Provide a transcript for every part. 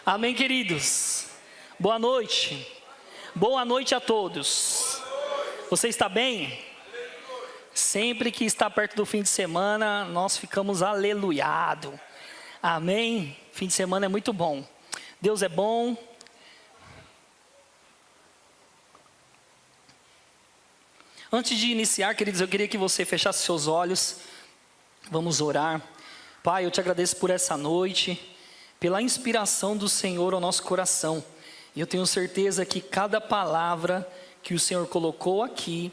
Amém, queridos? Boa noite. Boa noite a todos. Você está bem? Sempre que está perto do fim de semana, nós ficamos aleluiado. Amém? Fim de semana é muito bom. Deus é bom. Antes de iniciar, queridos, eu queria que você fechasse seus olhos. Vamos orar. Pai, eu te agradeço por essa noite, pela inspiração do Senhor ao nosso coração. E eu tenho certeza que cada palavra que o Senhor colocou aqui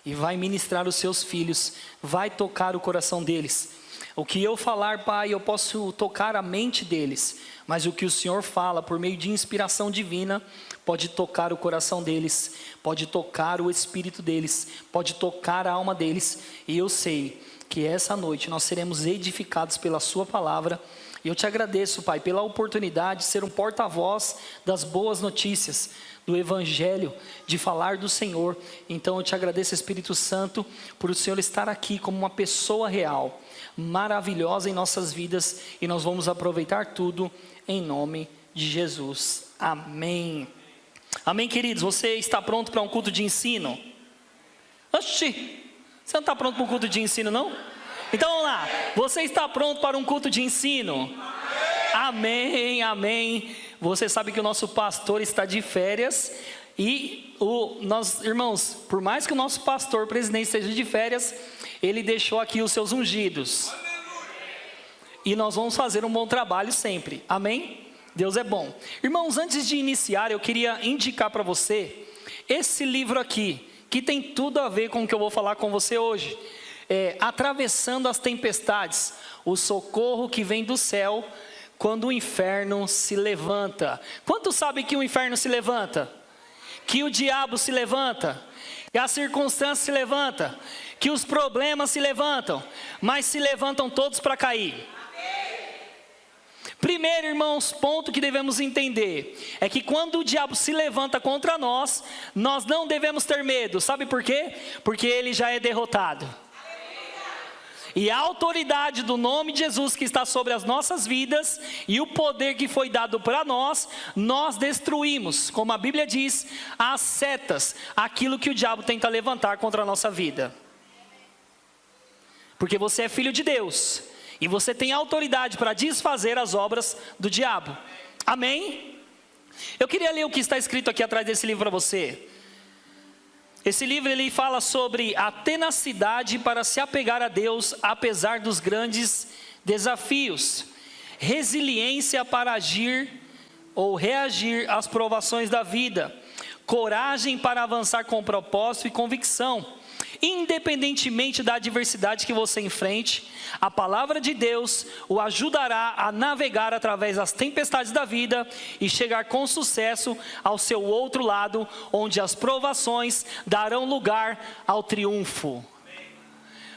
e vai ministrar os seus filhos, vai tocar o coração deles. O que eu falar, Pai, eu posso tocar a mente deles, mas o que o Senhor fala por meio de inspiração divina, pode tocar o coração deles, pode tocar o espírito deles, pode tocar a alma deles. E eu sei que essa noite nós seremos edificados pela sua palavra. E eu te agradeço, Pai, pela oportunidade de ser um porta-voz das boas notícias, do Evangelho, de falar do Senhor. Então eu te agradeço, Espírito Santo, por o Senhor estar aqui como uma pessoa real, maravilhosa em nossas vidas, e nós vamos aproveitar tudo em nome de Jesus. Amém. Amém, queridos. Você está pronto para um culto de ensino? Oxi, você não está pronto para um culto de ensino, não? Então vamos lá. Você está pronto para um culto de ensino? Amém, amém. Você sabe que o nosso pastor está de férias. E nós, irmãos, por mais que o nosso pastor presidente esteja de férias, ele deixou aqui os seus ungidos. E nós vamos fazer um bom trabalho sempre. Amém? Deus é bom. Irmãos, antes de iniciar, eu queria indicar para você esse livro aqui, que tem tudo a ver com o que eu vou falar com você hoje. Atravessando as tempestades, o socorro que vem do céu quando o inferno se levanta. Quantos sabem que o inferno se levanta? Que o diabo se levanta? Que a circunstância se levanta? Que os problemas se levantam? Mas se levantam todos para cair. Primeiro, irmãos, ponto que devemos entender é que quando o diabo se levanta contra nós, nós não devemos ter medo. Sabe por quê? Porque ele já é derrotado. E a autoridade do nome de Jesus que está sobre as nossas vidas e o poder que foi dado para nós, nós destruímos, como a Bíblia diz, as setas, aquilo que o diabo tenta levantar contra a nossa vida. Porque você é filho de Deus e você tem autoridade para desfazer as obras do diabo. Amém? Eu queria ler o que está escrito aqui atrás desse livro para você. Esse livro ele fala sobre a tenacidade para se apegar a Deus apesar dos grandes desafios, resiliência para agir ou reagir às provações da vida, coragem para avançar com propósito e convicção, independentemente da adversidade que você enfrente. A palavra de Deus o ajudará a navegar através das tempestades da vida e chegar com sucesso ao seu outro lado, onde as provações darão lugar ao triunfo.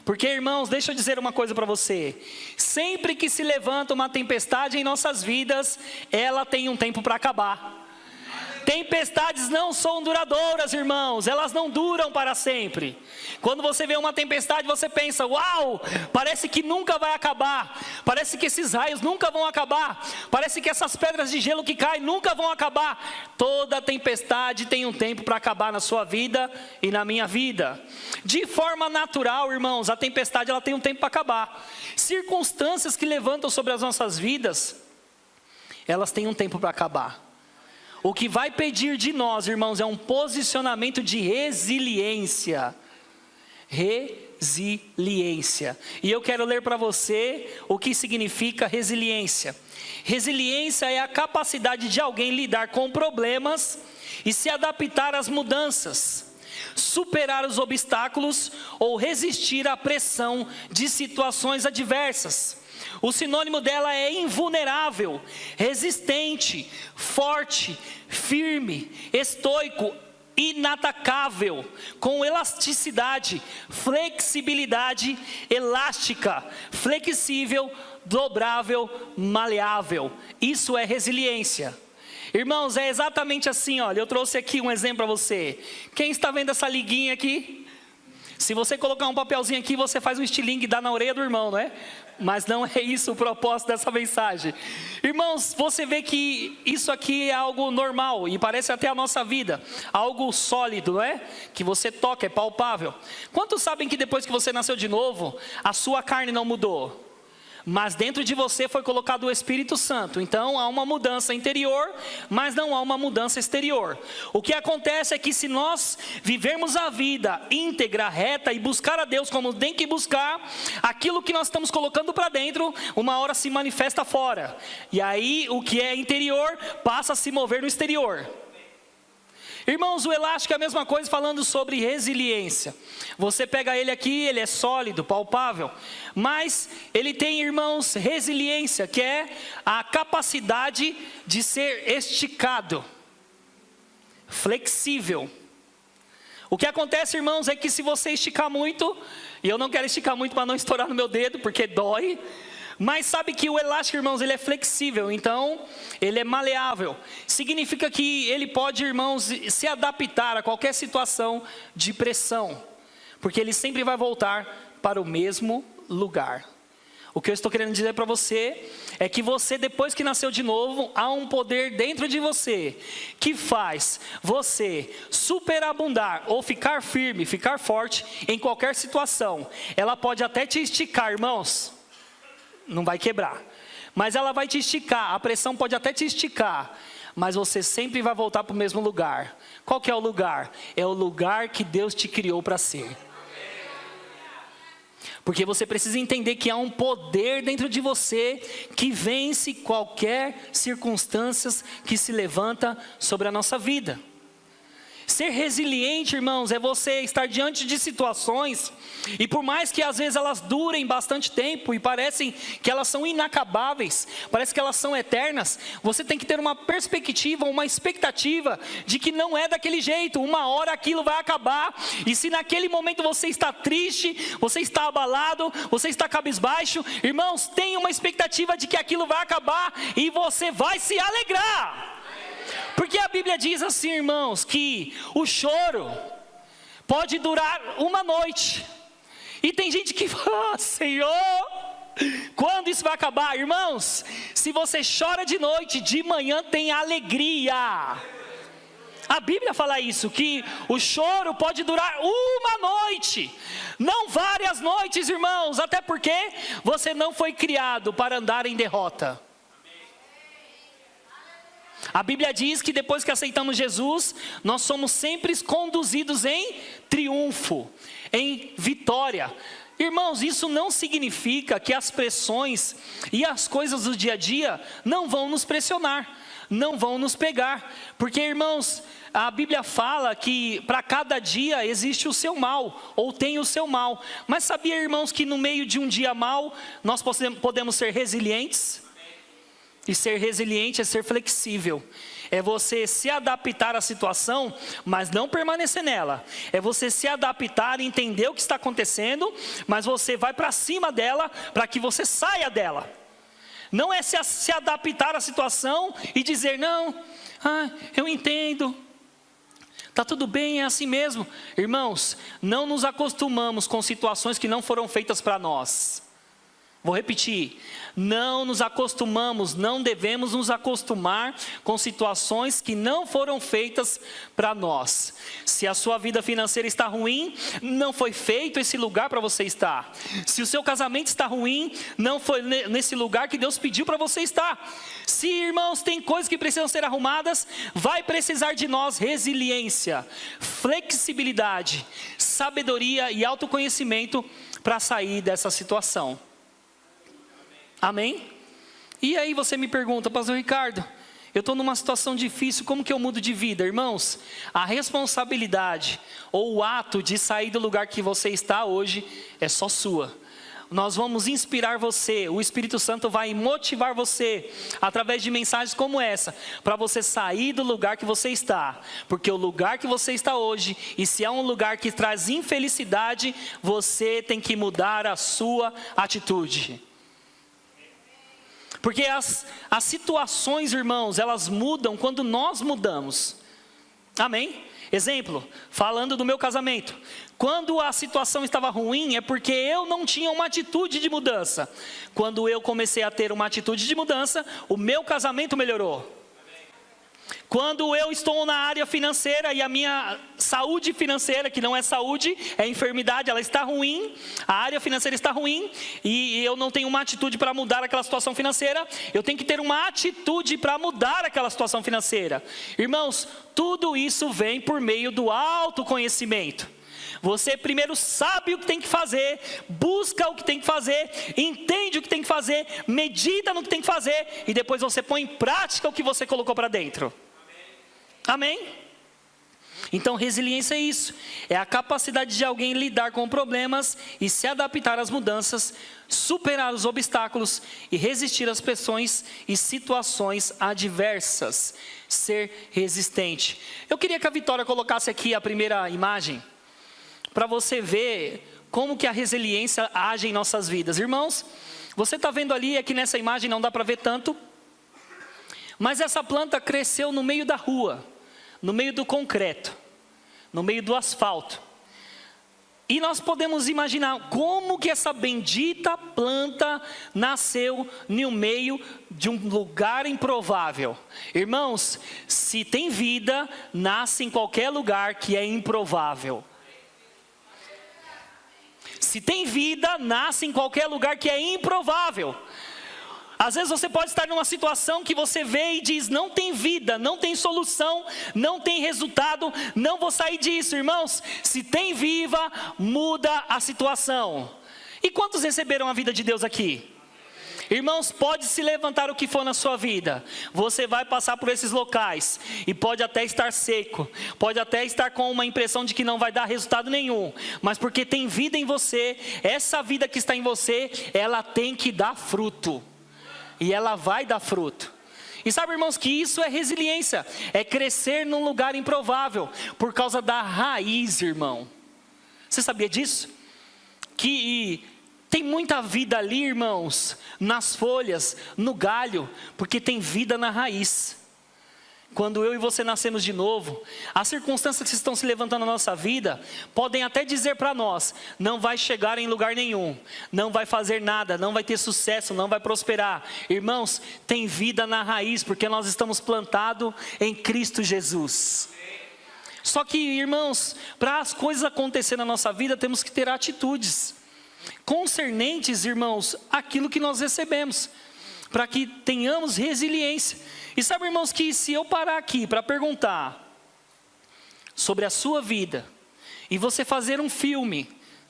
Porque, irmãos, deixa eu dizer uma coisa para você. Sempre que se levanta uma tempestade em nossas vidas, ela tem um tempo para acabar. Tempestades não são duradouras, irmãos, elas não duram para sempre. Quando você vê uma tempestade, você pensa, uau, parece que nunca vai acabar, parece que esses raios nunca vão acabar, parece que essas pedras de gelo que caem nunca vão acabar. Toda tempestade tem um tempo para acabar na sua vida e na minha vida. De forma natural, irmãos, a tempestade ela tem um tempo para acabar. Circunstâncias que levantam sobre as nossas vidas, elas têm um tempo para acabar. O que vai pedir de nós, irmãos, é um posicionamento de resiliência. Resiliência. E eu quero ler para você o que significa resiliência. Resiliência é a capacidade de alguém lidar com problemas e se adaptar às mudanças, superar os obstáculos ou resistir à pressão de situações adversas. O sinônimo dela é invulnerável, resistente, forte, firme, estoico, inatacável, com elasticidade, flexibilidade, elástica, flexível, dobrável, maleável. Isso é resiliência. Irmãos, é exatamente assim, olha, eu trouxe aqui um exemplo para você. Quem está vendo essa liguinha aqui? Se você colocar um papelzinho aqui, você faz um estilingue e dá na orelha do irmão, não é? Mas não é isso o propósito dessa mensagem. Irmãos, você vê que isso aqui é algo normal e parece até a nossa vida. Algo sólido, não é? Que você toca, é palpável. Quantos sabem que depois que você nasceu de novo, a sua carne não mudou? Mas dentro de você foi colocado o Espírito Santo. Então há uma mudança interior, mas não há uma mudança exterior. O que acontece é que se nós vivermos a vida íntegra, reta e buscar a Deus como tem que buscar, aquilo que nós estamos colocando para dentro, uma hora se manifesta fora. E aí o que é interior passa a se mover no exterior. Irmãos, o elástico é a mesma coisa, falando sobre resiliência. Você pega ele aqui, ele é sólido, palpável, mas ele tem, irmãos, resiliência, que é a capacidade de ser esticado, flexível. O que acontece, irmãos, é que se você esticar muito, e eu não quero esticar muito para não estourar no meu dedo, porque dói, mas sabe que o elástico, irmãos, ele é flexível, então ele é maleável. Significa que ele pode, irmãos, se adaptar a qualquer situação de pressão, porque ele sempre vai voltar para o mesmo lugar. O que eu estou querendo dizer para você é que você, depois que nasceu de novo, há um poder dentro de você que faz você superabundar ou ficar firme, ficar forte em qualquer situação. Ela pode até te esticar, irmãos. Não vai quebrar, mas ela vai te esticar, a pressão pode até te esticar, mas você sempre vai voltar para o mesmo lugar. Qual que é o lugar? É o lugar que Deus te criou para ser. Porque você precisa entender que há um poder dentro de você que vence qualquer circunstância que se levanta sobre a nossa vida. Ser resiliente, irmãos, é você estar diante de situações, e por mais que às vezes elas durem bastante tempo, e parecem que elas são inacabáveis, parece que elas são eternas, você tem que ter uma perspectiva, uma expectativa, de que não é daquele jeito, uma hora aquilo vai acabar, e se naquele momento você está triste, você está abalado, você está cabisbaixo, irmãos, tenha uma expectativa de que aquilo vai acabar, e você vai se alegrar. Porque a Bíblia diz assim, irmãos, que o choro pode durar uma noite. E tem gente que fala, Senhor, quando isso vai acabar? Irmãos, se você chora de noite, de manhã tem alegria. A Bíblia fala isso, que o choro pode durar uma noite, não várias noites, irmãos, até porque você não foi criado para andar em derrota. A Bíblia diz que depois que aceitamos Jesus, nós somos sempre conduzidos em triunfo, em vitória. Irmãos, isso não significa que as pressões e as coisas do dia a dia não vão nos pressionar, não vão nos pegar. Porque, irmãos, a Bíblia fala que para cada dia existe o seu mal, ou tem o seu mal. Mas sabia, irmãos, que no meio de um dia mau, nós podemos ser resilientes? E ser resiliente é ser flexível, é você se adaptar à situação, mas não permanecer nela. É você se adaptar e entender o que está acontecendo, mas você vai para cima dela, para que você saia dela. Não é se adaptar à situação e dizer, não, eu entendo, está tudo bem, é assim mesmo. Irmãos, não nos acostumamos com situações que não foram feitas para nós. Vou repetir, não nos acostumamos, não devemos nos acostumar com situações que não foram feitas para nós. Se a sua vida financeira está ruim, não foi feito esse lugar para você estar. Se o seu casamento está ruim, não foi nesse lugar que Deus pediu para você estar. Se, irmãos, tem coisas que precisam ser arrumadas, vai precisar de nós resiliência, flexibilidade, sabedoria e autoconhecimento para sair dessa situação. Amém? E aí você me pergunta, pastor Ricardo, eu estou numa situação difícil, como que eu mudo de vida? Irmãos, a responsabilidade ou o ato de sair do lugar que você está hoje é só sua. Nós vamos inspirar você, o Espírito Santo vai motivar você, através de mensagens como essa, para você sair do lugar que você está. Porque o lugar que você está hoje, e se é um lugar que traz infelicidade, você tem que mudar a sua atitude. Porque as situações, irmãos, elas mudam quando nós mudamos. Amém? Exemplo, falando do meu casamento. Quando a situação estava ruim, é porque eu não tinha uma atitude de mudança. Quando eu comecei a ter uma atitude de mudança, o meu casamento melhorou. Quando eu estou na área financeira e a minha saúde financeira, que não é saúde, é enfermidade, ela está ruim, a área financeira está ruim, e eu não tenho uma atitude para mudar aquela situação financeira, eu tenho que ter uma atitude para mudar aquela situação financeira. Irmãos, tudo isso vem por meio do autoconhecimento. Você primeiro sabe o que tem que fazer, busca o que tem que fazer, entende o que tem que fazer, medita no que tem que fazer, e depois você põe em prática o que você colocou para dentro. Amém? Então resiliência é isso, é a capacidade de alguém lidar com problemas e se adaptar às mudanças, superar os obstáculos e resistir às pressões e situações adversas, ser resistente. Eu queria que a Vitória colocasse aqui a primeira imagem, para você ver como que a resiliência age em nossas vidas. Irmãos, você está vendo ali, aqui nessa imagem não dá para ver tanto, mas essa planta cresceu no meio da rua, no meio do concreto, no meio do asfalto. E nós podemos imaginar como que essa bendita planta nasceu no meio de um lugar improvável. Irmãos, se tem vida, nasce em qualquer lugar que é improvável. Se tem vida, nasce em qualquer lugar que é improvável. Às vezes você pode estar numa situação que você vê e diz, não tem vida, não tem solução, não tem resultado, não vou sair disso. Irmãos, se tem viva, muda a situação. E quantos receberam a vida de Deus aqui? Irmãos, pode se levantar o que for na sua vida, você vai passar por esses locais, e pode até estar seco, pode até estar com uma impressão de que não vai dar resultado nenhum, mas porque tem vida em você, essa vida que está em você, ela tem que dar fruto. E ela vai dar fruto. E sabe, irmãos, que isso é resiliência. É crescer num lugar improvável. Por causa da raiz, irmão. Você sabia disso? Que tem muita vida ali, irmãos. Nas folhas, no galho. Porque tem vida na raiz. Quando eu e você nascemos de novo, as circunstâncias que estão se levantando na nossa vida, podem até dizer para nós, não vai chegar em lugar nenhum, não vai fazer nada, não vai ter sucesso, não vai prosperar. Irmãos, tem vida na raiz, porque nós estamos plantados em Cristo Jesus. Só que, irmãos, para as coisas acontecerem na nossa vida, temos que ter atitudes concernentes, irmãos, aquilo que nós recebemos, para que tenhamos resiliência. E sabe, irmãos, que se eu parar aqui para perguntar sobre a sua vida, e você fazer um filme,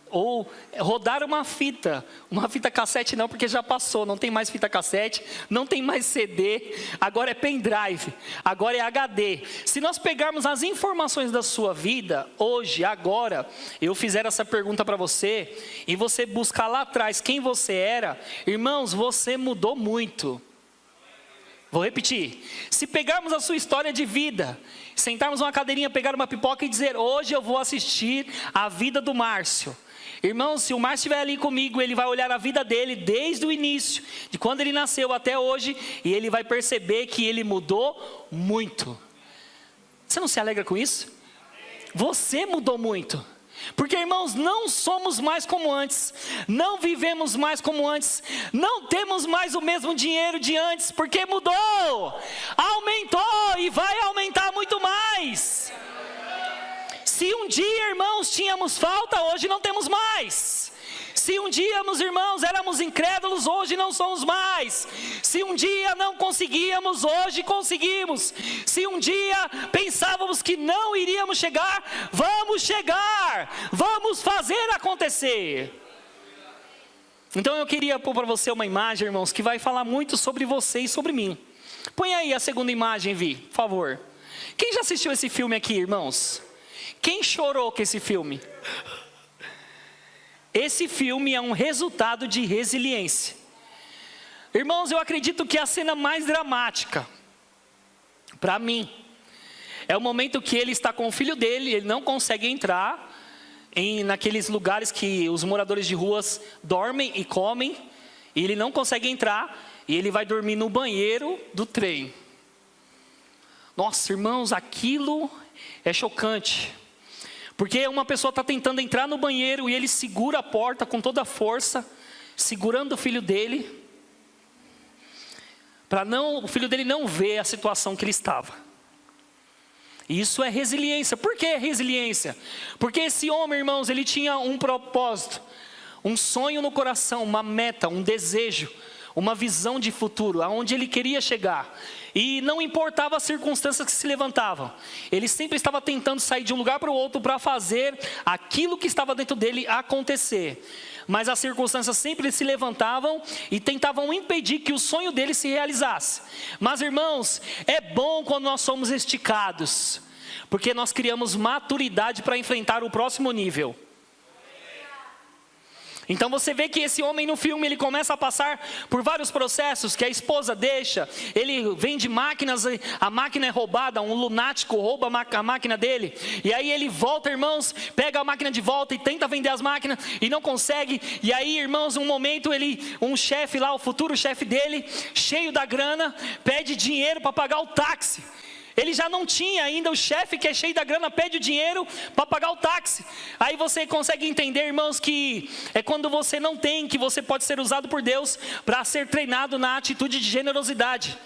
ou rodar uma fita cassete não, porque já passou, não tem mais fita cassete, não tem mais CD, agora é pendrive, agora é HD. Se nós pegarmos as informações da sua vida, hoje, agora, eu fizer essa pergunta para você, e você buscar lá atrás quem você era, irmãos, você mudou muito. Vou repetir, se pegarmos a sua história de vida, sentarmos numa cadeirinha, pegar uma pipoca e dizer, hoje eu vou assistir a vida do Márcio. Irmãos, se o Márcio estiver ali comigo, ele vai olhar a vida dele desde o início, de quando ele nasceu até hoje, e ele vai perceber que ele mudou muito. Você não se alegra com isso? Você mudou muito. Porque, irmãos, não somos mais como antes, não vivemos mais como antes, não temos mais o mesmo dinheiro de antes, porque mudou, aumentou e vai aumentar muito mais. Se um dia, irmãos, tínhamos falta, hoje não temos mais. Se um dia, meus irmãos, éramos incrédulos, hoje não somos mais. Se um dia não conseguíamos, hoje conseguimos. Se um dia pensávamos que não iríamos chegar, vamos chegar. Vamos fazer acontecer. Então eu queria pôr para você uma imagem, irmãos, que vai falar muito sobre você e sobre mim. Põe aí a segunda imagem, Vi, por favor. Quem já assistiu esse filme aqui, irmãos? Quem chorou com esse filme? Esse filme é um resultado de resiliência. Irmãos, eu acredito que a cena mais dramática, para mim, é o momento que ele está com o filho dele, ele não consegue entrar naqueles lugares que os moradores de ruas dormem e comem, e ele não consegue entrar, e ele vai dormir no banheiro do trem. Nossa, irmãos, aquilo é chocante. Porque uma pessoa está tentando entrar no banheiro e ele segura a porta com toda a força, segurando o filho dele, para o filho dele não ver a situação que ele estava. Isso é resiliência. Por que resiliência? Porque esse homem, irmãos, ele tinha um propósito, um sonho no coração, uma meta, um desejo, uma visão de futuro, aonde ele queria chegar. E não importava as circunstâncias que se levantavam, ele sempre estava tentando sair de um lugar para o outro para fazer aquilo que estava dentro dele acontecer. Mas as circunstâncias sempre se levantavam e tentavam impedir que o sonho dele se realizasse. Mas, irmãos, é bom quando nós somos esticados, porque nós criamos maturidade para enfrentar o próximo nível. Então você vê que esse homem no filme, ele começa a passar por vários processos, que a esposa deixa, ele vende máquinas, a máquina é roubada, um lunático rouba a máquina dele, e aí ele volta, irmãos, pega a máquina de volta e tenta vender as máquinas, e não consegue, e aí, irmãos, um momento, um chefe lá, o futuro chefe dele, cheio da grana, pede dinheiro para pagar o táxi. Ele já não tinha ainda, o chefe que é cheio da grana pede o dinheiro para pagar o táxi. Aí você consegue entender, irmãos, que é quando você não tem, que você pode ser usado por Deus para ser treinado na atitude de generosidade.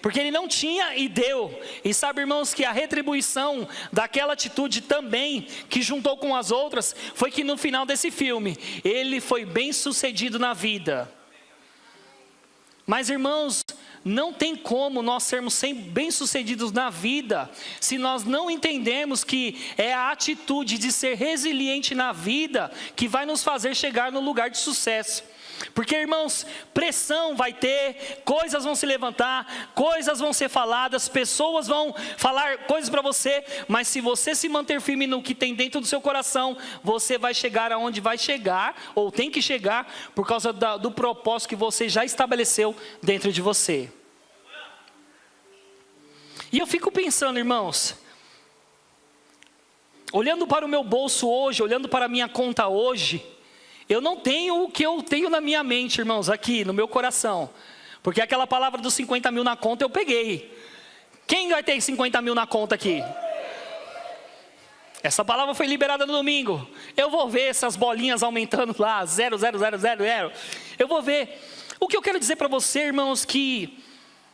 Porque ele não tinha e deu. E sabe, irmãos, que a retribuição daquela atitude também, que juntou com as outras, foi que no final desse filme, ele foi bem sucedido na vida. Mas, irmãos, não tem como nós sermos bem-sucedidos na vida se nós não entendemos que é a atitude de ser resiliente na vida que vai nos fazer chegar no lugar de sucesso. Porque, irmãos, pressão vai ter, coisas vão se levantar, coisas vão ser faladas, pessoas vão falar coisas para você, mas se você se manter firme no que tem dentro do seu coração, você vai chegar aonde vai chegar, ou tem que chegar, por causa do propósito que você já estabeleceu dentro de você. E eu fico pensando, irmãos, olhando para o meu bolso hoje, olhando para a minha conta hoje, eu não tenho o que eu tenho na minha mente, irmãos, aqui no meu coração. Porque aquela palavra dos 50 mil na conta eu peguei. Quem vai ter 50 mil na conta aqui? Essa palavra foi liberada no domingo. Eu vou ver essas bolinhas aumentando lá, 0, 0, 0, 0, 0. Eu vou ver. O que eu quero dizer para você, irmãos, que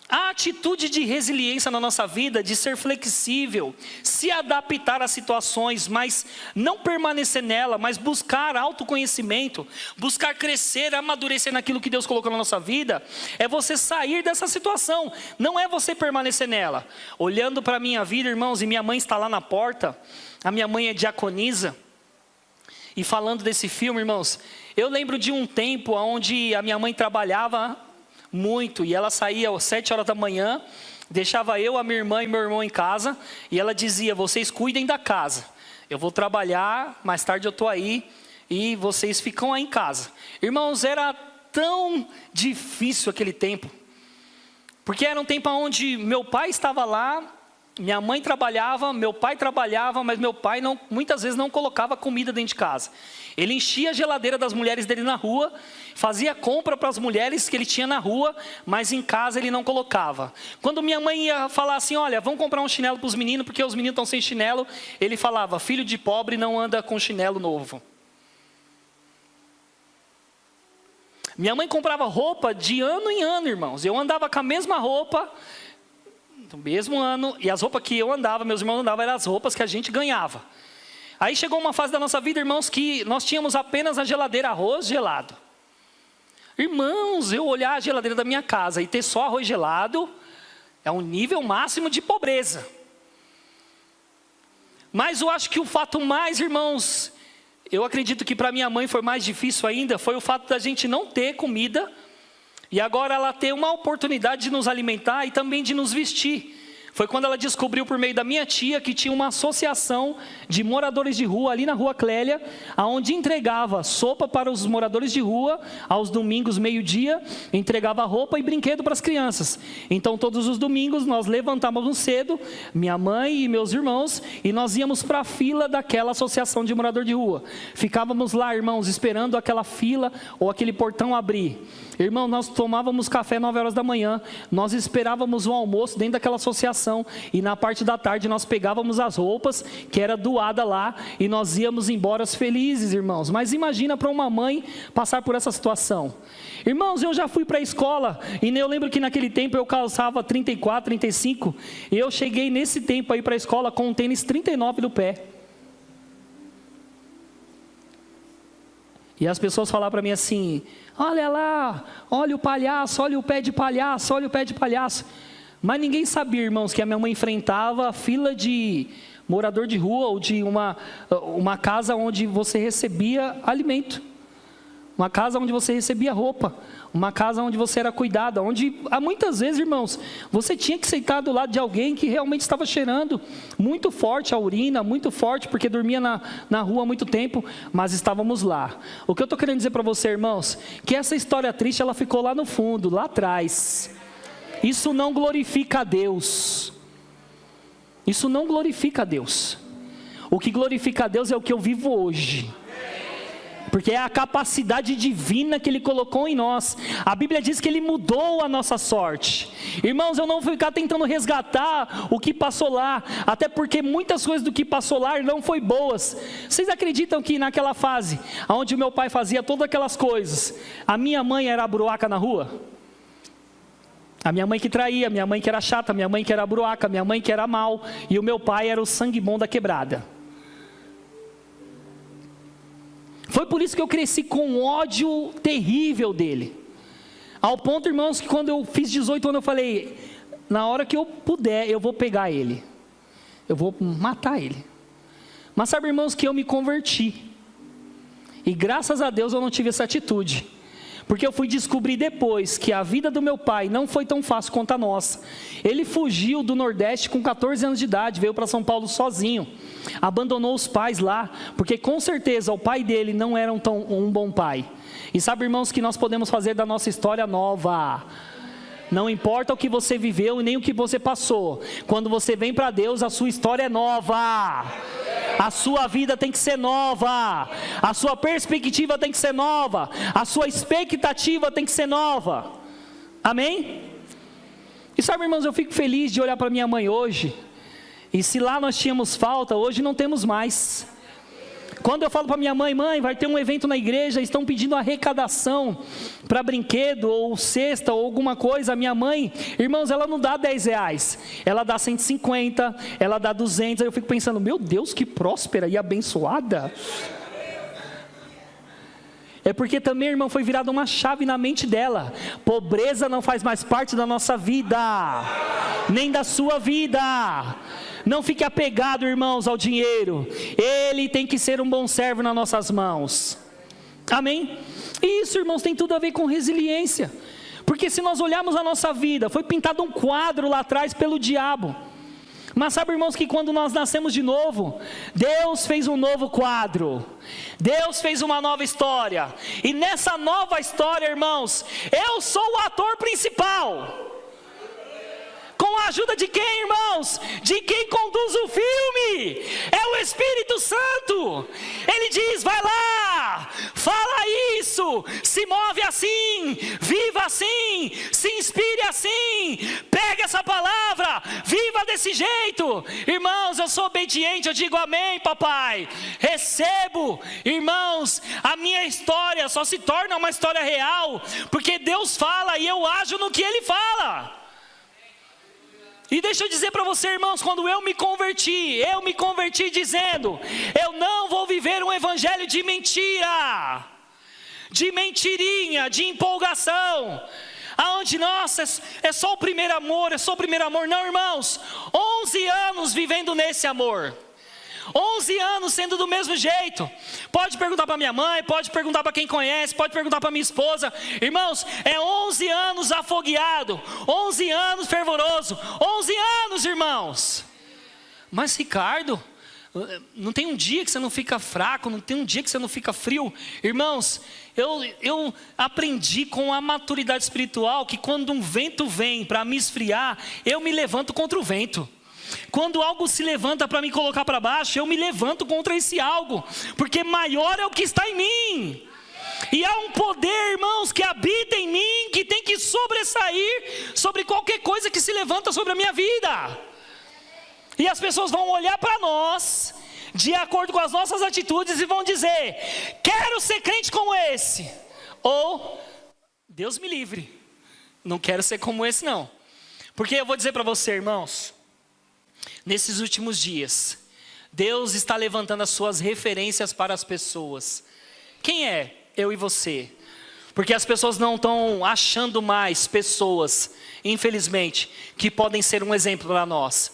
a atitude de resiliência na nossa vida, de ser flexível, se adaptar às situações, mas não permanecer nela, mas buscar autoconhecimento, buscar crescer, amadurecer naquilo que Deus colocou na nossa vida, é você sair dessa situação, não é você permanecer nela. Olhando para a minha vida, irmãos, e minha mãe está lá na porta, a minha mãe é diaconisa, e falando desse filme, irmãos, eu lembro de um tempo onde a minha mãe trabalhava muito, e ela saía às 7 horas da manhã, deixava eu, a minha irmã e meu irmão em casa, e ela dizia, vocês cuidem da casa, eu vou trabalhar, mais tarde eu estou aí, e vocês ficam aí em casa. Irmãos, era tão difícil aquele tempo, porque era um tempo onde meu pai estava lá, minha mãe trabalhava, meu pai trabalhava, mas meu pai muitas vezes não colocava comida dentro de casa. Ele enchia a geladeira das mulheres dele na rua, fazia compra para as mulheres que ele tinha na rua, mas em casa ele não colocava. Quando minha mãe ia falar assim, olha, vamos comprar um chinelo para os meninos, porque os meninos estão sem chinelo, ele falava, filho de pobre não anda com chinelo novo. Minha mãe comprava roupa de ano em ano, irmãos. Eu andava com a mesma roupa, no mesmo ano, e as roupas que eu andava, meus irmãos andavam, eram as roupas que a gente ganhava. Aí chegou uma fase da nossa vida, irmãos, que nós tínhamos apenas na geladeira arroz gelado. Irmãos, eu olhar a geladeira da minha casa e ter só arroz gelado, é um nível máximo de pobreza. Mas eu acho que o fato mais, irmãos, eu acredito que para minha mãe foi mais difícil ainda, foi o fato da gente não ter comida, e agora ela ter uma oportunidade de nos alimentar e também de nos vestir. Foi quando ela descobriu por meio da minha tia que tinha uma associação de moradores de rua ali na Rua Clélia, onde entregava sopa para os moradores de rua, aos domingos, meio-dia, entregava roupa e brinquedo para as crianças. Então todos os domingos nós levantávamos cedo, minha mãe e meus irmãos, e nós íamos para a fila daquela associação de morador de rua. Ficávamos lá, irmãos, esperando aquela fila ou aquele portão abrir. Irmão, nós tomávamos café 9 horas da manhã, nós esperávamos o almoço dentro daquela associação. alimentação, e na parte da tarde nós pegávamos as roupas que era doada lá, e nós íamos embora felizes, irmãos. Mas imagina para uma mãe passar por essa situação. Irmãos, eu já fui para a escola, e eu lembro que naquele tempo eu calçava 34, 35, e eu cheguei nesse tempo aí para a escola com um tênis 39 no pé. E as pessoas falavam para mim assim: olha lá, olha o palhaço, olha o pé de palhaço, olha o pé de palhaço. Mas ninguém sabia, irmãos, que a minha mãe enfrentava a fila de morador de rua, ou de uma casa onde você recebia alimento, uma casa onde você recebia roupa, uma casa onde você era cuidada, onde muitas vezes, irmãos, você tinha que sentar do lado de alguém que realmente estava cheirando muito forte a urina, muito forte, porque dormia na rua há muito tempo, mas estávamos lá. O que eu estou querendo dizer para você, irmãos, que essa história triste, ela ficou lá no fundo, lá atrás. Isso não glorifica a Deus. Isso não glorifica a Deus. O que glorifica a Deus é o que eu vivo hoje, porque é a capacidade divina que Ele colocou em nós. A Bíblia diz que Ele mudou a nossa sorte. Irmãos, eu não vou ficar tentando resgatar o que passou lá, até porque muitas coisas do que passou lá não foi boas. Vocês acreditam que naquela fase, onde o meu pai fazia todas aquelas coisas, a minha mãe era a bruaca na rua? A minha mãe que traía, a minha mãe que era chata, a minha mãe que era a bruaca, a minha mãe que era mal, e o meu pai era o sangue bom da quebrada. Foi por isso que eu cresci com um ódio terrível dele. Ao ponto, irmãos, que quando eu fiz 18 anos, eu falei: na hora que eu puder, eu vou pegar ele. Eu vou matar ele. Mas sabe, irmãos, que eu me converti. E graças a Deus eu não tive essa atitude. Porque eu fui descobrir depois que a vida do meu pai não foi tão fácil quanto a nossa. Ele fugiu do Nordeste com 14 anos de idade, veio para São Paulo sozinho. Abandonou os pais lá, porque com certeza o pai dele não era um bom pai. E sabe, irmãos, que nós podemos fazer da nossa história nova. Não importa o que você viveu e nem o que você passou. Quando você vem para Deus, a sua história é nova. A sua vida tem que ser nova. A sua perspectiva tem que ser nova. A sua expectativa tem que ser nova. Amém? E sabe, irmãos, eu fico feliz de olhar para minha mãe hoje. E se lá nós tínhamos falta, hoje não temos mais. Quando eu falo para minha mãe: mãe, vai ter um evento na igreja, estão pedindo arrecadação para brinquedo, ou cesta, ou alguma coisa, a minha mãe, irmãos, ela não dá 10 reais, ela dá 150, ela dá 200, aí eu fico pensando: meu Deus, que próspera e abençoada. É porque também, irmão, foi virada uma chave na mente dela. Pobreza não faz mais parte da nossa vida, nem da sua vida. Não fique apegado, irmãos, ao dinheiro. Ele tem que ser um bom servo nas nossas mãos. Amém? E isso, irmãos, tem tudo a ver com resiliência. Porque se nós olharmos a nossa vida, foi pintado um quadro lá atrás pelo diabo. Mas sabe, irmãos, que quando nós nascemos de novo, Deus fez um novo quadro. Deus fez uma nova história. E nessa nova história, irmãos, eu sou o ator principal. Com a ajuda de quem, irmãos? De quem conduz o filme. É o Espírito Santo. Ele diz: vai lá, fala isso, se move assim, viva assim, se inspire assim, pega essa palavra, viva desse jeito. Irmãos, eu sou obediente, eu digo amém, papai. Recebo, irmãos, a minha história só se torna uma história real porque Deus fala e eu ajo no que Ele fala. E deixa eu dizer para você, irmãos, quando eu me converti dizendo: eu não vou viver um evangelho de mentira, de mentirinha, de empolgação, aonde, nossa, é só o primeiro amor, é só o primeiro amor. Não, irmãos, 11 anos vivendo nesse amor, 11 anos sendo do mesmo jeito. Pode perguntar para minha mãe, pode perguntar para quem conhece, pode perguntar para minha esposa. Irmãos, é 11 anos afogueado, 11 anos fervoroso, 11 anos, irmãos. Mas Ricardo, não tem um dia que você não fica fraco, não tem um dia que você não fica frio. Irmãos, eu aprendi com a maturidade espiritual que quando um vento vem para me esfriar, eu me levanto contra o vento. Quando algo se levanta para me colocar para baixo, eu me levanto contra esse algo, porque maior é o que está em mim. E há um poder, irmãos, que habita em mim, que tem que sobressair sobre qualquer coisa que se levanta sobre a minha vida. E as pessoas vão olhar para nós, de acordo com as nossas atitudes, e vão dizer: quero ser crente como esse. Ou, Deus me livre, não quero ser como esse não. Porque eu vou dizer para você, irmãos, nesses últimos dias, Deus está levantando as suas referências para as pessoas. Quem é? Eu e você. Porque as pessoas não estão achando mais pessoas, infelizmente, que podem ser um exemplo para nós.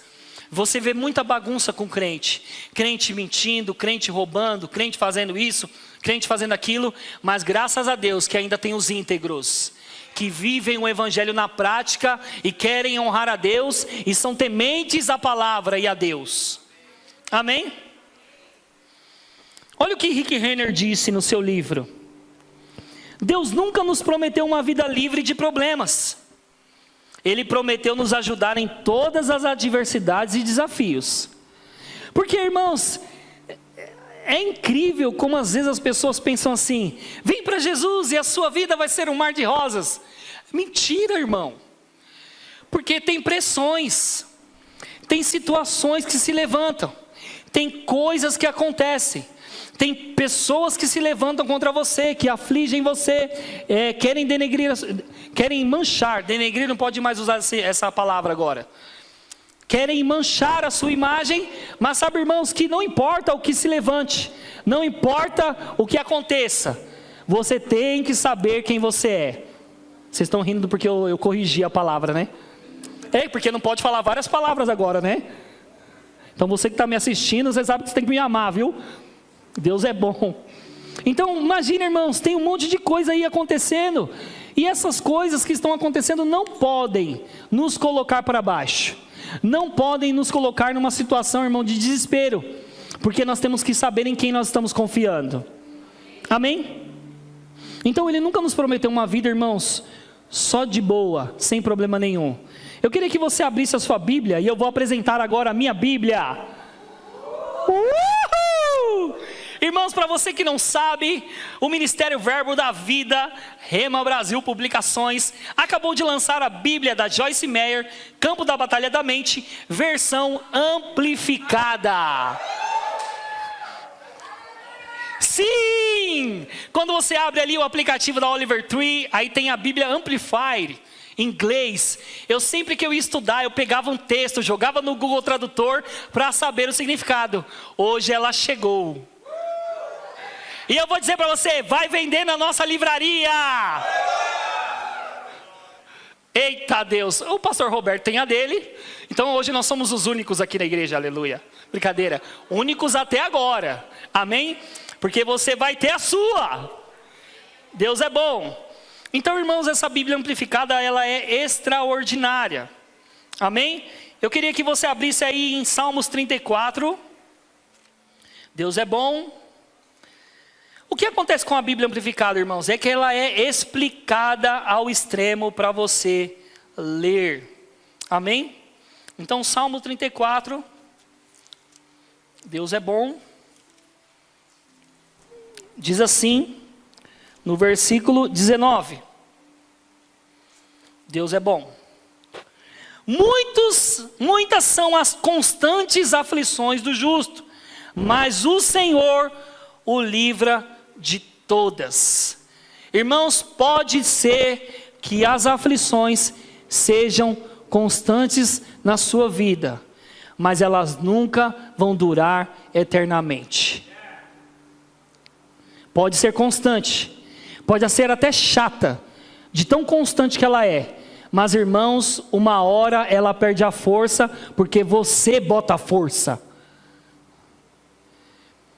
Você vê muita bagunça com crente. Crente mentindo, crente roubando, crente fazendo isso, crente fazendo aquilo. Mas graças a Deus que ainda tem os íntegros, que vivem o evangelho na prática e querem honrar a Deus e são tementes à palavra e a Deus. Amém? Olha o que Rick Renner disse no seu livro. Deus nunca nos prometeu uma vida livre de problemas. Ele prometeu nos ajudar em todas as adversidades e desafios. Porque, irmãos, é incrível como às vezes as pessoas pensam assim: vem para Jesus e a sua vida vai ser um mar de rosas. Mentira, irmão. Porque tem pressões, tem situações que se levantam, tem coisas que acontecem, tem pessoas que se levantam contra você, que afligem você, querem denegrir, querem manchar. Denegrir não pode mais usar essa palavra agora. Querem manchar a sua imagem, mas sabe, irmãos, que não importa o que se levante, não importa o que aconteça, você tem que saber quem você é. Vocês estão rindo porque eu corrigi a palavra, né? Porque não pode falar várias palavras agora, né? Então você que está me assistindo, você sabe que você tem que me amar, viu? Deus é bom. Então imagina, irmãos, tem um monte de coisa aí acontecendo, e essas coisas que estão acontecendo não podem nos colocar para baixo, não podem nos colocar numa situação, irmão, de desespero, porque nós temos que saber em quem nós estamos confiando. Amém? Então Ele nunca nos prometeu uma vida, irmãos, só de boa, sem problema nenhum. Eu queria que você abrisse a sua Bíblia, e eu vou apresentar agora a minha Bíblia. Irmãos, para você que não sabe, o Ministério Verbo da Vida, Rema Brasil Publicações, acabou de lançar a Bíblia da Joyce Meyer, Campo da Batalha da Mente, versão amplificada. Sim! Quando você abre ali o aplicativo da Oliver Tree, aí tem a Bíblia Amplified, em inglês. Sempre que eu ia estudar, eu pegava um texto, jogava no Google Tradutor para saber o significado. Hoje ela chegou. E eu vou dizer para você, vai vender na nossa livraria. Eita Deus, o pastor Roberto tem a dele. Então hoje nós somos os únicos aqui na igreja, aleluia. Brincadeira, únicos até agora, amém? Porque você vai ter a sua. Deus é bom. Então, irmãos, essa Bíblia amplificada, ela é extraordinária, amém? Eu queria que você abrisse aí em Salmos 34. Deus é bom. O que acontece com a Bíblia amplificada, irmãos? É que ela é explicada ao extremo para você ler. Amém? Então, Salmo 34. Deus é bom. Diz assim, no versículo 19. Deus é bom. Muitas são as constantes aflições do justo, mas o Senhor o livra de todas. Irmãos, pode ser que as aflições sejam constantes na sua vida, mas elas nunca vão durar eternamente. Pode ser constante, pode ser até chata, de tão constante que ela é, mas irmãos, uma hora ela perde a força, porque você bota a força.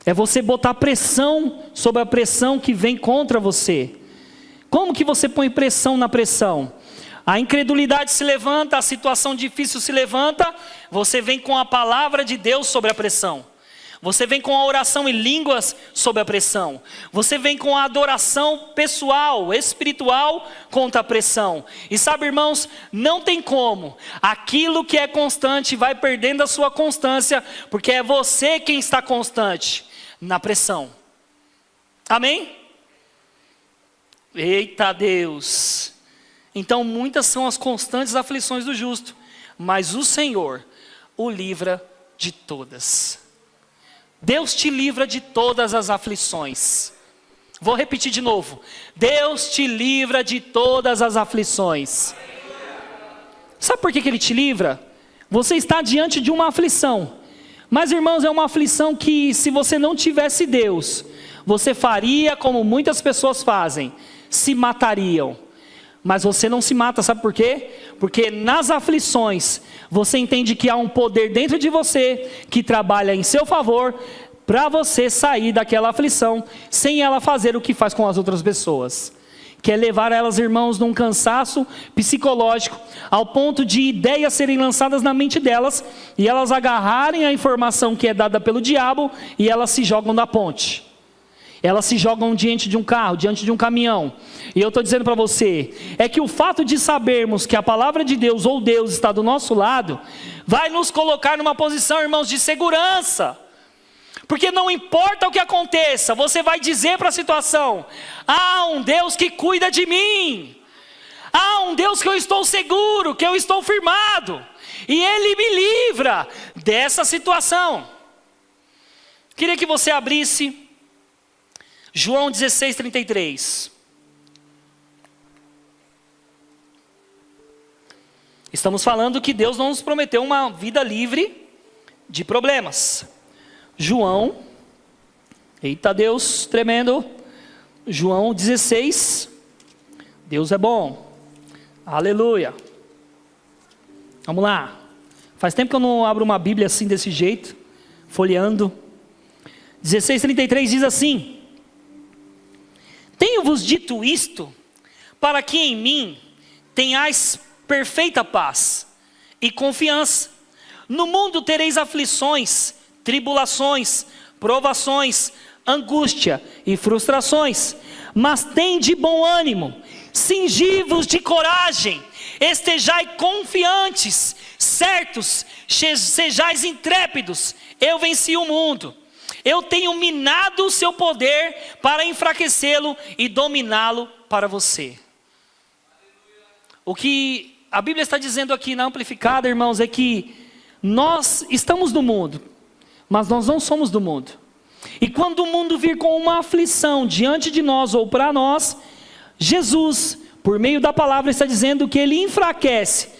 É você botar pressão sobre a pressão que vem contra você. Como que você põe pressão na pressão? A incredulidade se levanta, a situação difícil se levanta, você vem com a palavra de Deus sobre a pressão. Você vem com a oração em línguas sobre a pressão. Você vem com a adoração pessoal, espiritual contra a pressão. E sabe, irmãos, não tem como. Aquilo que é constante vai perdendo a sua constância, porque é você quem está constante na pressão. Amém? Eita Deus! Então muitas são as constantes aflições do justo, mas o Senhor o livra de todas. Deus te livra de todas as aflições. Vou repetir de novo. Deus te livra de todas as aflições. Sabe por que Ele te livra? Você está diante de uma aflição. Mas, irmãos, é uma aflição que, se você não tivesse Deus, você faria como muitas pessoas fazem, se matariam. Mas você não se mata, sabe por quê? Porque nas aflições, você entende que há um poder dentro de você, que trabalha em seu favor, para você sair daquela aflição, sem ela fazer o que faz com as outras pessoas. Que é levar elas, irmãos, num cansaço psicológico, ao ponto de ideias serem lançadas na mente delas, e elas agarrarem a informação que é dada pelo diabo, e elas se jogam da ponte. Elas se jogam diante de um carro, diante de um caminhão. E eu estou dizendo para você, é que o fato de sabermos que a palavra de Deus, ou Deus, está do nosso lado, vai nos colocar numa posição, irmãos, de segurança. Porque não importa o que aconteça, você vai dizer para a situação: há um Deus que cuida de mim. Há um Deus que eu estou seguro, que eu estou firmado. E Ele me livra dessa situação. Queria que você abrisse João 16:33. Estamos falando que Deus não nos prometeu uma vida livre de problemas. João, eita Deus, tremendo. João 16, Deus é bom, aleluia. Vamos lá, faz tempo que eu não abro uma Bíblia assim desse jeito, folheando. 16:33 diz assim: tenho-vos dito isto, para que em mim tenhais perfeita paz e confiança. No mundo tereis aflições, tribulações, provações, angústia e frustrações. Mas tende bom ânimo, cingi-vos de coragem, estejai confiantes, certos, sejais intrépidos. Eu venci o mundo. Eu tenho minado o seu poder para enfraquecê-lo e dominá-lo para você. O que a Bíblia está dizendo aqui na Amplificada, irmãos, é que nós estamos no mundo, mas nós não somos do mundo. E quando o mundo vir com uma aflição diante de nós ou para nós, Jesus, por meio da palavra, está dizendo que Ele enfraquece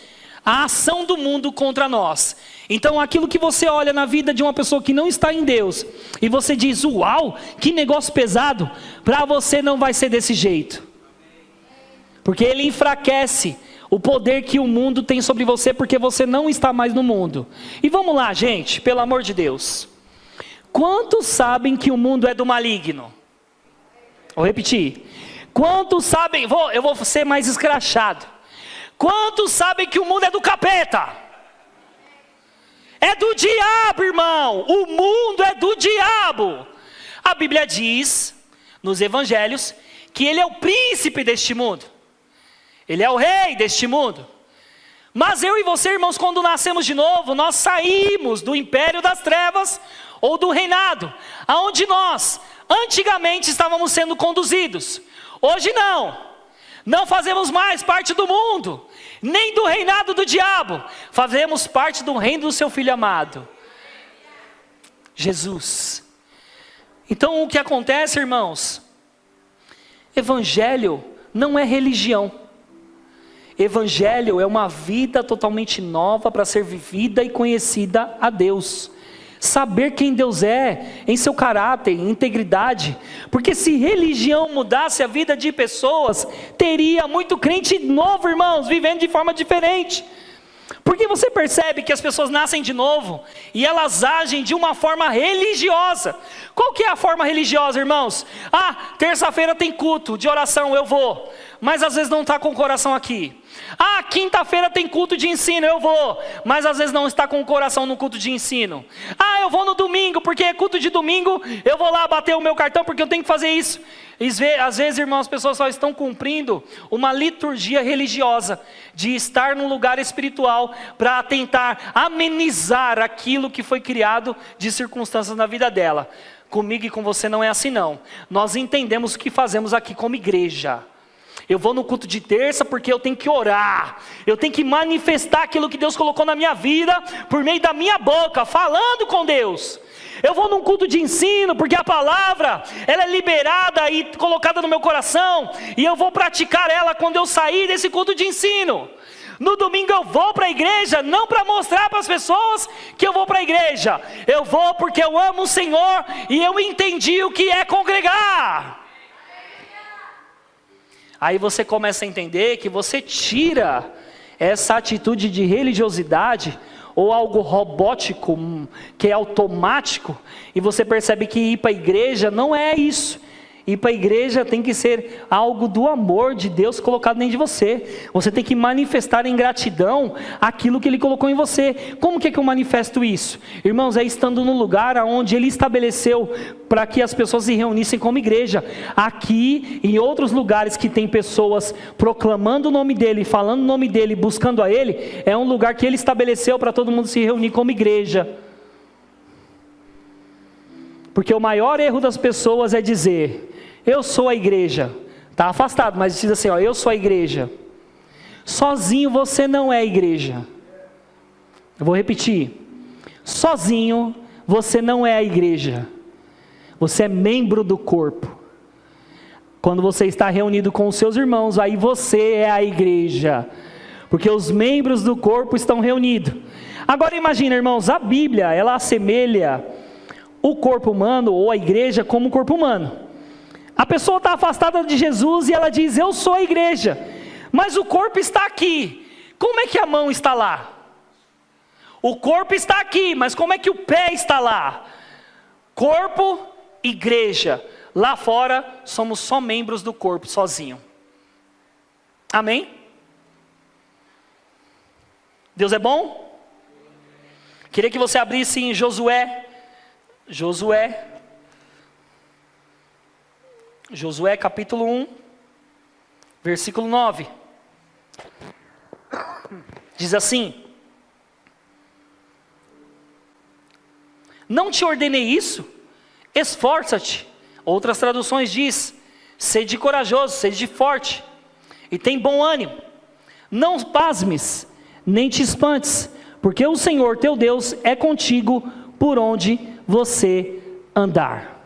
a ação do mundo contra nós. Então aquilo que você olha na vida de uma pessoa que não está em Deus, e você diz: uau, que negócio pesado, para você não vai ser desse jeito. Porque Ele enfraquece o poder que o mundo tem sobre você, porque você não está mais no mundo. E vamos lá, gente, pelo amor de Deus. Quantos sabem que o mundo é do maligno? Vou repetir. Quantos sabem, eu vou ser mais escrachado. Quantos sabem que o mundo é do capeta? É do diabo, irmão. O mundo é do diabo. A Bíblia diz, nos evangelhos, que ele é o príncipe deste mundo. Ele é o rei deste mundo. Mas eu e você, irmãos, quando nascemos de novo, nós saímos do império das trevas, ou do reinado, aonde nós, antigamente, estávamos sendo conduzidos. Hoje não fazemos mais parte do mundo, nem do reinado do diabo, fazemos parte do reino do seu Filho amado, Jesus. Então o que acontece, irmãos? Evangelho não é religião. Evangelho é uma vida totalmente nova para ser vivida e conhecida a Deus. Saber quem Deus é, em seu caráter, em integridade. Porque se religião mudasse a vida de pessoas, teria muito crente novo, irmãos, vivendo de forma diferente. Porque você percebe que as pessoas nascem de novo e elas agem de uma forma religiosa. Qual que é a forma religiosa, irmãos? Terça-feira tem culto de oração, eu vou. Mas às vezes não está com o coração aqui. Quinta-feira tem culto de ensino, eu vou. Mas às vezes não está com o coração no culto de ensino. Eu vou no domingo, porque é culto de domingo, eu vou lá bater o meu cartão porque eu tenho que fazer isso. Às vezes, irmãos, as pessoas só estão cumprindo uma liturgia religiosa, de estar num lugar espiritual, para tentar amenizar aquilo que foi criado de circunstâncias na vida dela. Comigo e com você não é assim não. Nós entendemos o que fazemos aqui como igreja. Eu vou no culto de terça porque eu tenho que orar. Eu tenho que manifestar aquilo que Deus colocou na minha vida por meio da minha boca, falando com Deus. Eu vou num culto de ensino porque a palavra, ela é liberada e colocada no meu coração, e eu vou praticar ela quando eu sair desse culto de ensino. No domingo eu vou para a igreja, não para mostrar para as pessoas que eu vou para a igreja. Eu vou porque eu amo o Senhor e eu entendi o que é congregar. Aí você começa a entender que você tira essa atitude de religiosidade ou algo robótico, que é automático, e você percebe que ir para a igreja não é isso. Ir para a igreja tem que ser algo do amor de Deus colocado dentro de você. Você tem que manifestar em gratidão aquilo que Ele colocou em você. Como que eu manifesto isso? Irmãos, é estando no lugar onde Ele estabeleceu para que as pessoas se reunissem como igreja. Aqui, em outros lugares que tem pessoas proclamando o nome dEle, falando o nome dEle, buscando a Ele, é um lugar que Ele estabeleceu para todo mundo se reunir como igreja. Porque o maior erro das pessoas é dizer: eu sou a igreja. Está afastado, mas diz assim, eu sou a igreja. Sozinho você não é a igreja. Eu vou repetir. Sozinho você não é a igreja. Você é membro do corpo. Quando você está reunido com os seus irmãos, aí você é a igreja. Porque os membros do corpo estão reunidos. Agora imagina, irmãos, a Bíblia, ela assemelha o corpo humano ou a igreja como um corpo humano. A pessoa está afastada de Jesus e ela diz: eu sou a igreja, mas o corpo está aqui. Como é que a mão está lá? O corpo está aqui, mas como é que o pé está lá? Corpo, igreja. Lá fora somos só membros do corpo, sozinho. Amém? Deus é bom? Queria que você abrisse em Josué capítulo 1, versículo 9. Diz assim: não te ordenei isso? Esforça-te. Outras traduções diz: sede corajoso, sede forte, e tem bom ânimo. Não pasmes, nem te espantes, porque o Senhor teu Deus é contigo por onde você andar.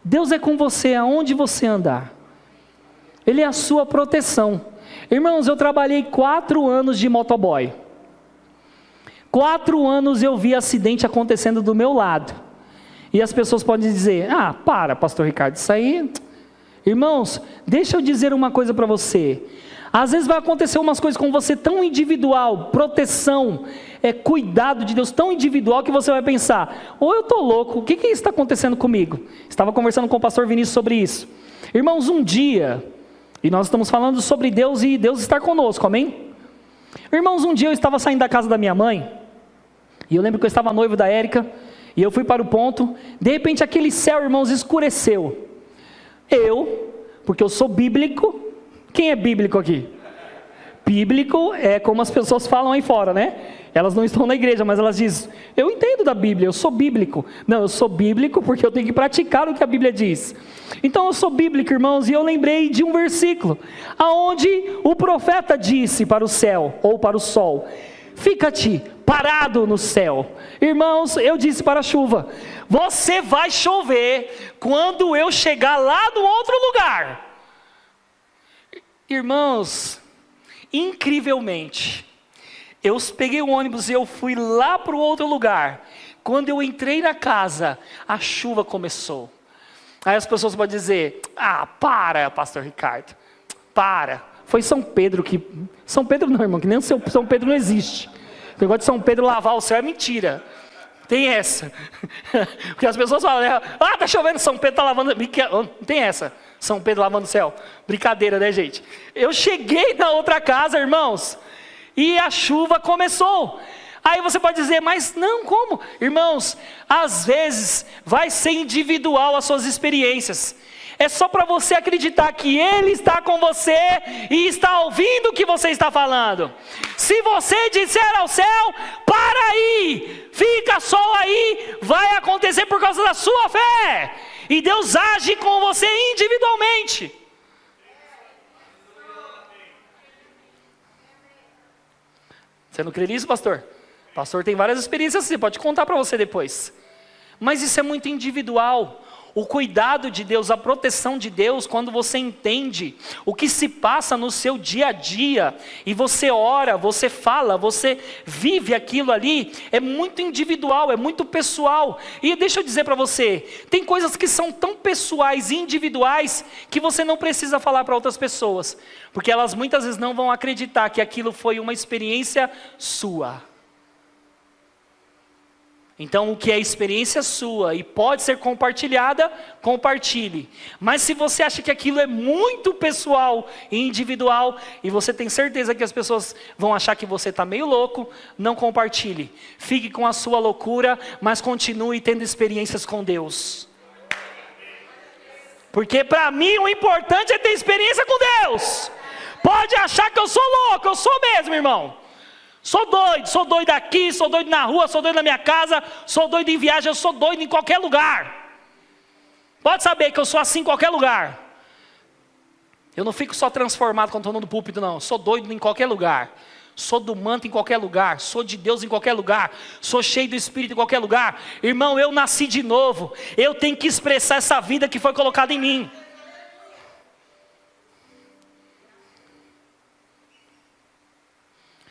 Deus é com você aonde você andar. Ele é a sua proteção. Irmãos, eu trabalhei 4 anos de motoboy. 4 anos eu vi acidente acontecendo do meu lado. E as pessoas podem dizer: para, pastor Ricardo, isso aí... Irmãos, deixa eu dizer uma coisa para você. Às vezes vai acontecer umas coisas com você tão individual, proteção, cuidado de Deus tão individual, que você vai pensar: ou eu estou louco, o que está acontecendo comigo? Estava conversando com o pastor Vinícius sobre isso. Irmãos, um dia, e nós estamos falando sobre Deus e Deus estar conosco, amém? Irmãos, um dia eu estava saindo da casa da minha mãe, e eu lembro que eu estava noivo da Érica, e eu fui para o ponto, de repente aquele céu, irmãos, escureceu. Porque eu sou bíblico. Quem é bíblico aqui? Bíblico é como as pessoas falam aí fora, né? Elas não estão na igreja, mas elas dizem: eu entendo da Bíblia, eu sou bíblico. Não, eu sou bíblico porque eu tenho que praticar o que a Bíblia diz. Então eu sou bíblico, irmãos, e eu lembrei de um versículo, aonde o profeta disse para o céu, ou para o sol: fica-te parado no céu. Irmãos, eu disse para a chuva: você vai chover quando eu chegar lá no outro lugar. Irmãos, incrivelmente, eu peguei o ônibus e eu fui lá para o outro lugar. Quando eu entrei na casa, a chuva começou. Aí as pessoas podem dizer: para, pastor Ricardo, para. Foi São Pedro que... São Pedro não, irmão, que nem São Pedro não existe. O negócio de São Pedro lavar o céu é mentira. Tem essa. Porque as pessoas falam: tá chovendo, São Pedro está lavando... Não tem essa. São Pedro lavando o céu. Brincadeira, né, gente? Eu cheguei na outra casa, irmãos, e a chuva começou. Aí você pode dizer: mas não, como? Irmãos, às vezes vai ser individual as suas experiências. É só para você acreditar que Ele está com você e está ouvindo o que você está falando. Se você disser ao céu: para aí, fica só aí, vai acontecer por causa da sua fé. E Deus age com você individualmente. Você não crê nisso, pastor? Pastor tem várias experiências assim, pode contar para você depois. Mas isso é muito individual. O cuidado de Deus, a proteção de Deus, quando você entende o que se passa no seu dia a dia, e você ora, você fala, você vive aquilo ali, é muito individual, é muito pessoal. E deixa eu dizer para você, tem coisas que são tão pessoais e individuais, que você não precisa falar para outras pessoas, porque elas muitas vezes não vão acreditar que aquilo foi uma experiência sua. Então, o que é experiência sua e pode ser compartilhada, compartilhe. Mas se você acha que aquilo é muito pessoal e individual, e você tem certeza que as pessoas vão achar que você está meio louco, não compartilhe. Fique com a sua loucura, mas continue tendo experiências com Deus. Porque para mim o importante é ter experiência com Deus. Pode achar que eu sou louco, eu sou mesmo, irmão. Sou doido aqui, sou doido na rua, sou doido na minha casa, sou doido em viagem, eu sou doido em qualquer lugar. Pode saber que eu sou assim em qualquer lugar. Eu não fico só transformado quando estou no púlpito, não. Eu sou doido em qualquer lugar. Sou do manto em qualquer lugar. Sou de Deus em qualquer lugar. Sou cheio do Espírito em qualquer lugar. Irmão, eu nasci de novo. Eu tenho que expressar essa vida que foi colocada em mim.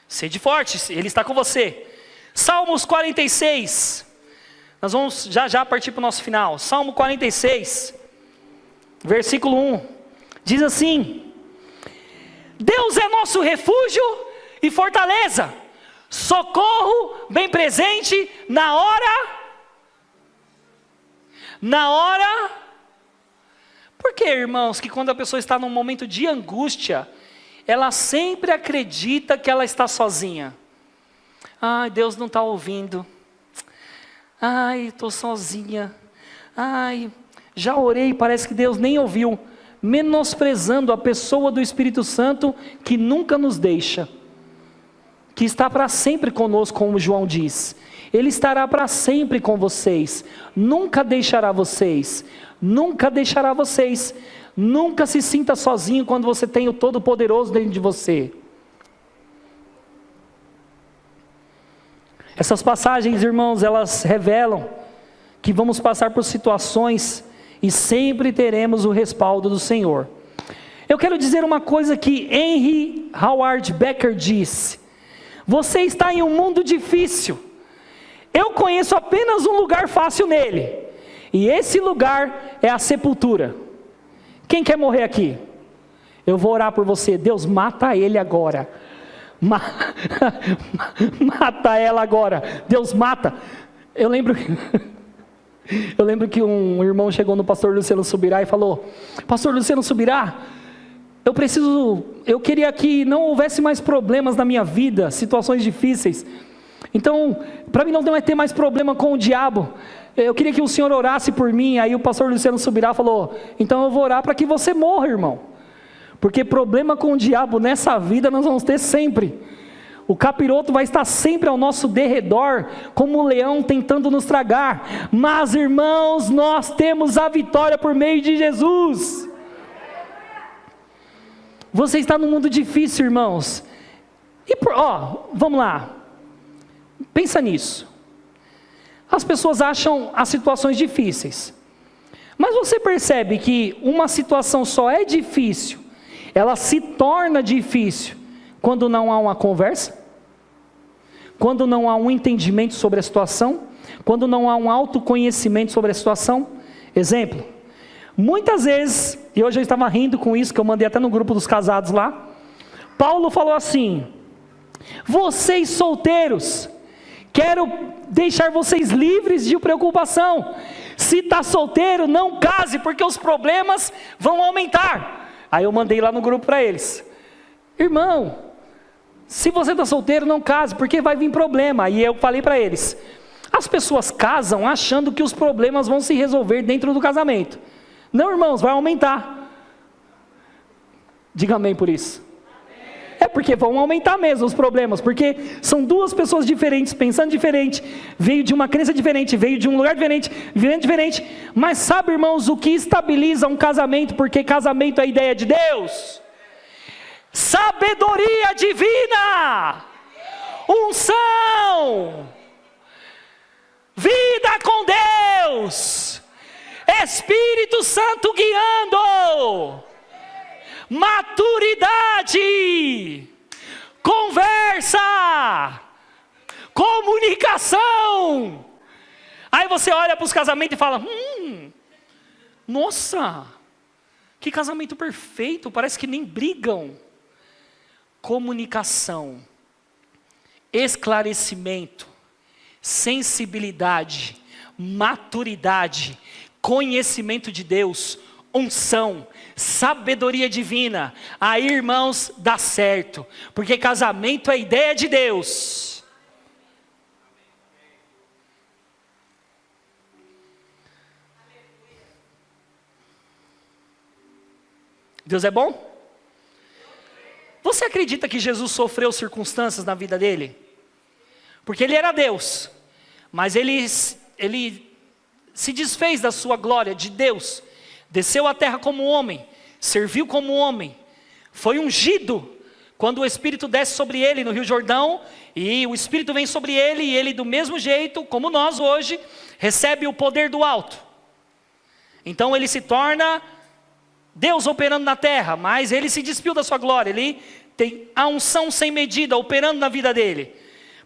Sede forte, Ele está com você. Salmos 46. Nós vamos já partir para o nosso final. Salmo 46, versículo 1. Diz assim: Deus é nosso refúgio e fortaleza, socorro bem presente na hora. Por que, irmãos, que quando a pessoa está num momento de angústia, ela sempre acredita que ela está sozinha? Ai, Deus não está ouvindo. Ai, estou sozinha. Ai, já orei, parece que Deus nem ouviu. Menosprezando a pessoa do Espírito Santo, que nunca nos deixa, que está para sempre conosco, como João diz. Ele estará para sempre com vocês, nunca deixará vocês, nunca deixará vocês. Nunca se sinta sozinho quando você tem o Todo-Poderoso dentro de você. Essas passagens, irmãos, elas revelam que vamos passar por situações e sempre teremos o respaldo do Senhor. Eu quero dizer uma coisa que Henry Howard Becker disse: você está em um mundo difícil. Eu conheço apenas um lugar fácil nele, e esse lugar é a sepultura. Quem quer morrer aqui? Eu vou orar por você. Deus, mata ele agora. Mata ela agora. Deus, mata. Eu lembro que um irmão chegou no pastor Luciano Subirá e falou: Pastor Luciano Subirá, eu queria que não houvesse mais problemas na minha vida, situações difíceis. Então, para mim não vai ter mais problema com o diabo. Eu queria que o senhor orasse por mim. Aí o pastor Luciano Subirá falou: então eu vou orar para que você morra, irmão. Porque problema com o diabo nessa vida nós vamos ter sempre. O capiroto vai estar sempre ao nosso derredor, como um leão tentando nos tragar. Mas, irmãos, nós temos a vitória por meio de Jesus. Você está num mundo difícil, irmãos. Vamos lá. Pensa nisso. As pessoas acham as situações difíceis. Mas você percebe que uma situação só é difícil, ela se torna difícil quando não há uma conversa, quando não há um entendimento sobre a situação, quando não há um autoconhecimento sobre a situação. Exemplo, muitas vezes, e hoje eu estava rindo com isso, que eu mandei até no grupo dos casados lá, Paulo falou assim: vocês solteiros, quero deixar vocês livres de preocupação. Se está solteiro, não case, porque os problemas vão aumentar. Aí eu mandei lá no grupo para eles: irmão, se você está solteiro, não case, porque vai vir problema. Aí eu falei para eles: as pessoas casam achando que os problemas vão se resolver dentro do casamento. Não, irmãos, vai aumentar. Diga amém por isso. É porque vão aumentar mesmo os problemas, porque são duas pessoas diferentes, pensando diferente, veio de uma crença diferente, veio de um lugar diferente, vivendo diferente. Mas sabe, irmãos, o que estabiliza um casamento, porque casamento é a ideia de Deus? Sabedoria divina. unção, vida com Deus, Espírito Santo guiando, maturidade, conversa, comunicação. Aí você olha para os casamentos e fala, nossa, que casamento perfeito, parece que nem brigam. Comunicação, esclarecimento, sensibilidade, maturidade, conhecimento de Deus, unção, sabedoria divina. Aí, irmãos, dá certo, porque casamento é ideia de Deus. Deus é bom? Você acredita que Jesus sofreu circunstâncias na vida dele? Porque ele era Deus, mas ele se desfez da sua glória de Deus, desceu à terra como homem, serviu como homem, foi ungido. Quando o Espírito desce sobre ele no Rio Jordão, e o Espírito vem sobre ele, e ele do mesmo jeito, como nós hoje, recebe o poder do alto. Então ele se torna Deus operando na terra, mas ele se despiu da sua glória, ele tem a unção sem medida operando na vida dele.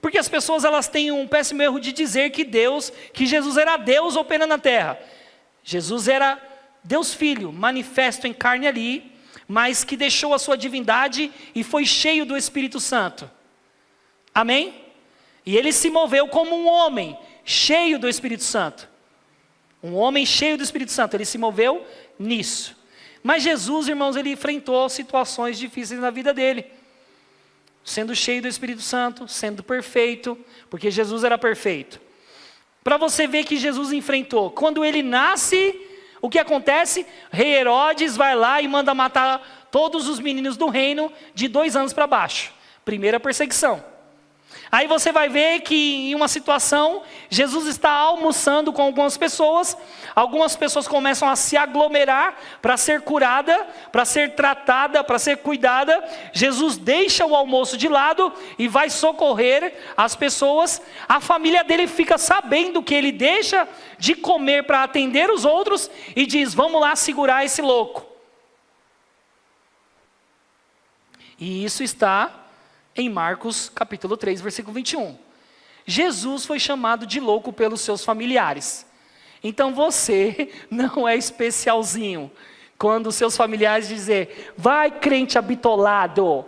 Porque as pessoas elas têm um péssimo erro de dizer que Jesus era Deus operando na terra. Jesus era Deus Filho, manifesto em carne ali, mas que deixou a sua divindade e foi cheio do Espírito Santo. Amém? E ele se moveu como um homem cheio do Espírito Santo. Um homem cheio do Espírito Santo, ele se moveu nisso. Mas Jesus, irmãos, ele enfrentou situações difíceis na vida dele. Sendo cheio do Espírito Santo, sendo perfeito, porque Jesus era perfeito. Para você ver que Jesus enfrentou. Quando ele nasce, o que acontece? Rei Herodes vai lá e manda matar todos os meninos do reino de 2 anos para baixo. Primeira perseguição. Aí você vai ver que em uma situação, Jesus está almoçando com algumas pessoas começam a se aglomerar para ser curada, para ser tratada, para ser cuidada. Jesus deixa o almoço de lado e vai socorrer as pessoas. A família dele fica sabendo que ele deixa de comer para atender os outros e diz, vamos lá segurar esse louco. E isso está em Marcos capítulo 3, versículo 21. Jesus foi chamado de louco pelos seus familiares. Então você não é especialzinho. Quando os seus familiares dizem, vai crente abitolado.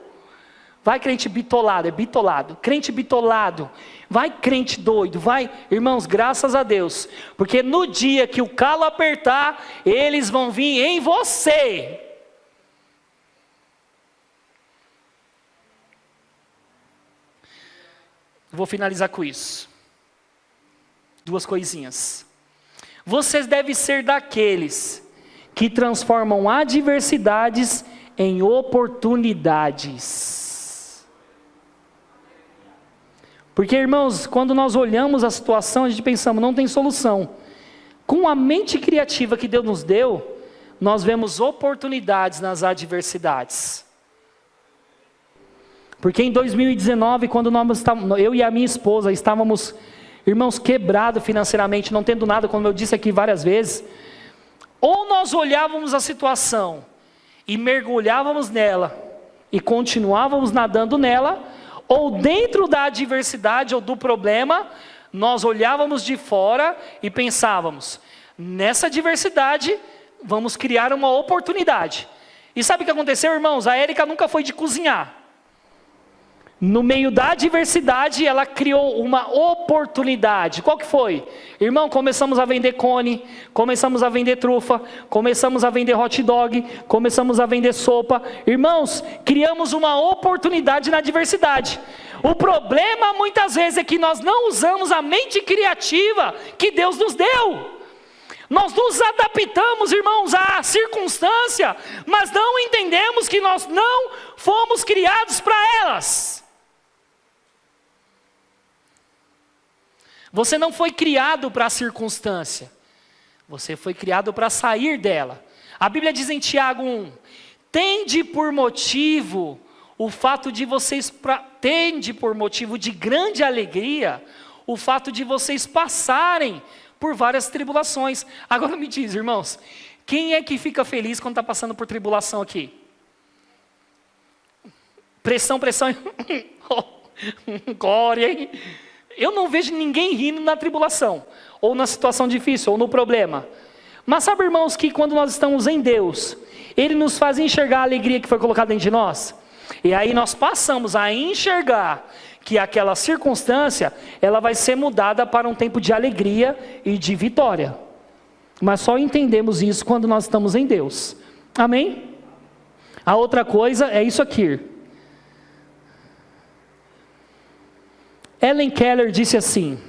Vai crente bitolado, é bitolado. Crente bitolado. Vai crente doido, vai. Irmãos, graças a Deus. Porque no dia que o calo apertar, eles vão vir em você. Vou finalizar com isso. 2 coisinhas. Vocês devem ser daqueles que transformam adversidades em oportunidades. Porque, irmãos, quando nós olhamos a situação, a gente pensamos, não tem solução. Com a mente criativa que Deus nos deu, nós vemos oportunidades nas adversidades. Porque em 2019, quando eu e a minha esposa estávamos, irmãos, quebrados financeiramente, não tendo nada, como eu disse aqui várias vezes, ou nós olhávamos a situação e mergulhávamos nela e continuávamos nadando nela, ou dentro da adversidade ou do problema, nós olhávamos de fora e pensávamos, nessa adversidade, vamos criar uma oportunidade. E sabe o que aconteceu, irmãos? A Érica nunca foi de cozinhar. No meio da adversidade, ela criou uma oportunidade. Qual que foi? Irmão, começamos a vender cone, começamos a vender trufa, começamos a vender hot dog, começamos a vender sopa. Irmãos, criamos uma oportunidade na adversidade. O problema muitas vezes é que nós não usamos a mente criativa que Deus nos deu. Nós nos adaptamos, irmãos, à circunstância, mas não entendemos que nós não fomos criados para elas. Você não foi criado para a circunstância. Você foi criado para sair dela. A Bíblia diz em Tiago 1, tende por motivo o fato de vocês tende por motivo de grande alegria, o fato de vocês passarem por várias tribulações. Agora me diz, irmãos, quem é que fica feliz quando está passando por tribulação aqui? Pressão. Glória, hein? Eu não vejo ninguém rindo na tribulação, ou na situação difícil, ou no problema. Mas sabe, irmãos, que quando nós estamos em Deus, Ele nos faz enxergar a alegria que foi colocada dentro de nós. E aí nós passamos a enxergar que aquela circunstância, ela vai ser mudada para um tempo de alegria e de vitória. Mas só entendemos isso quando nós estamos em Deus. Amém? A outra coisa é isso aqui. Helen Keller disse assim.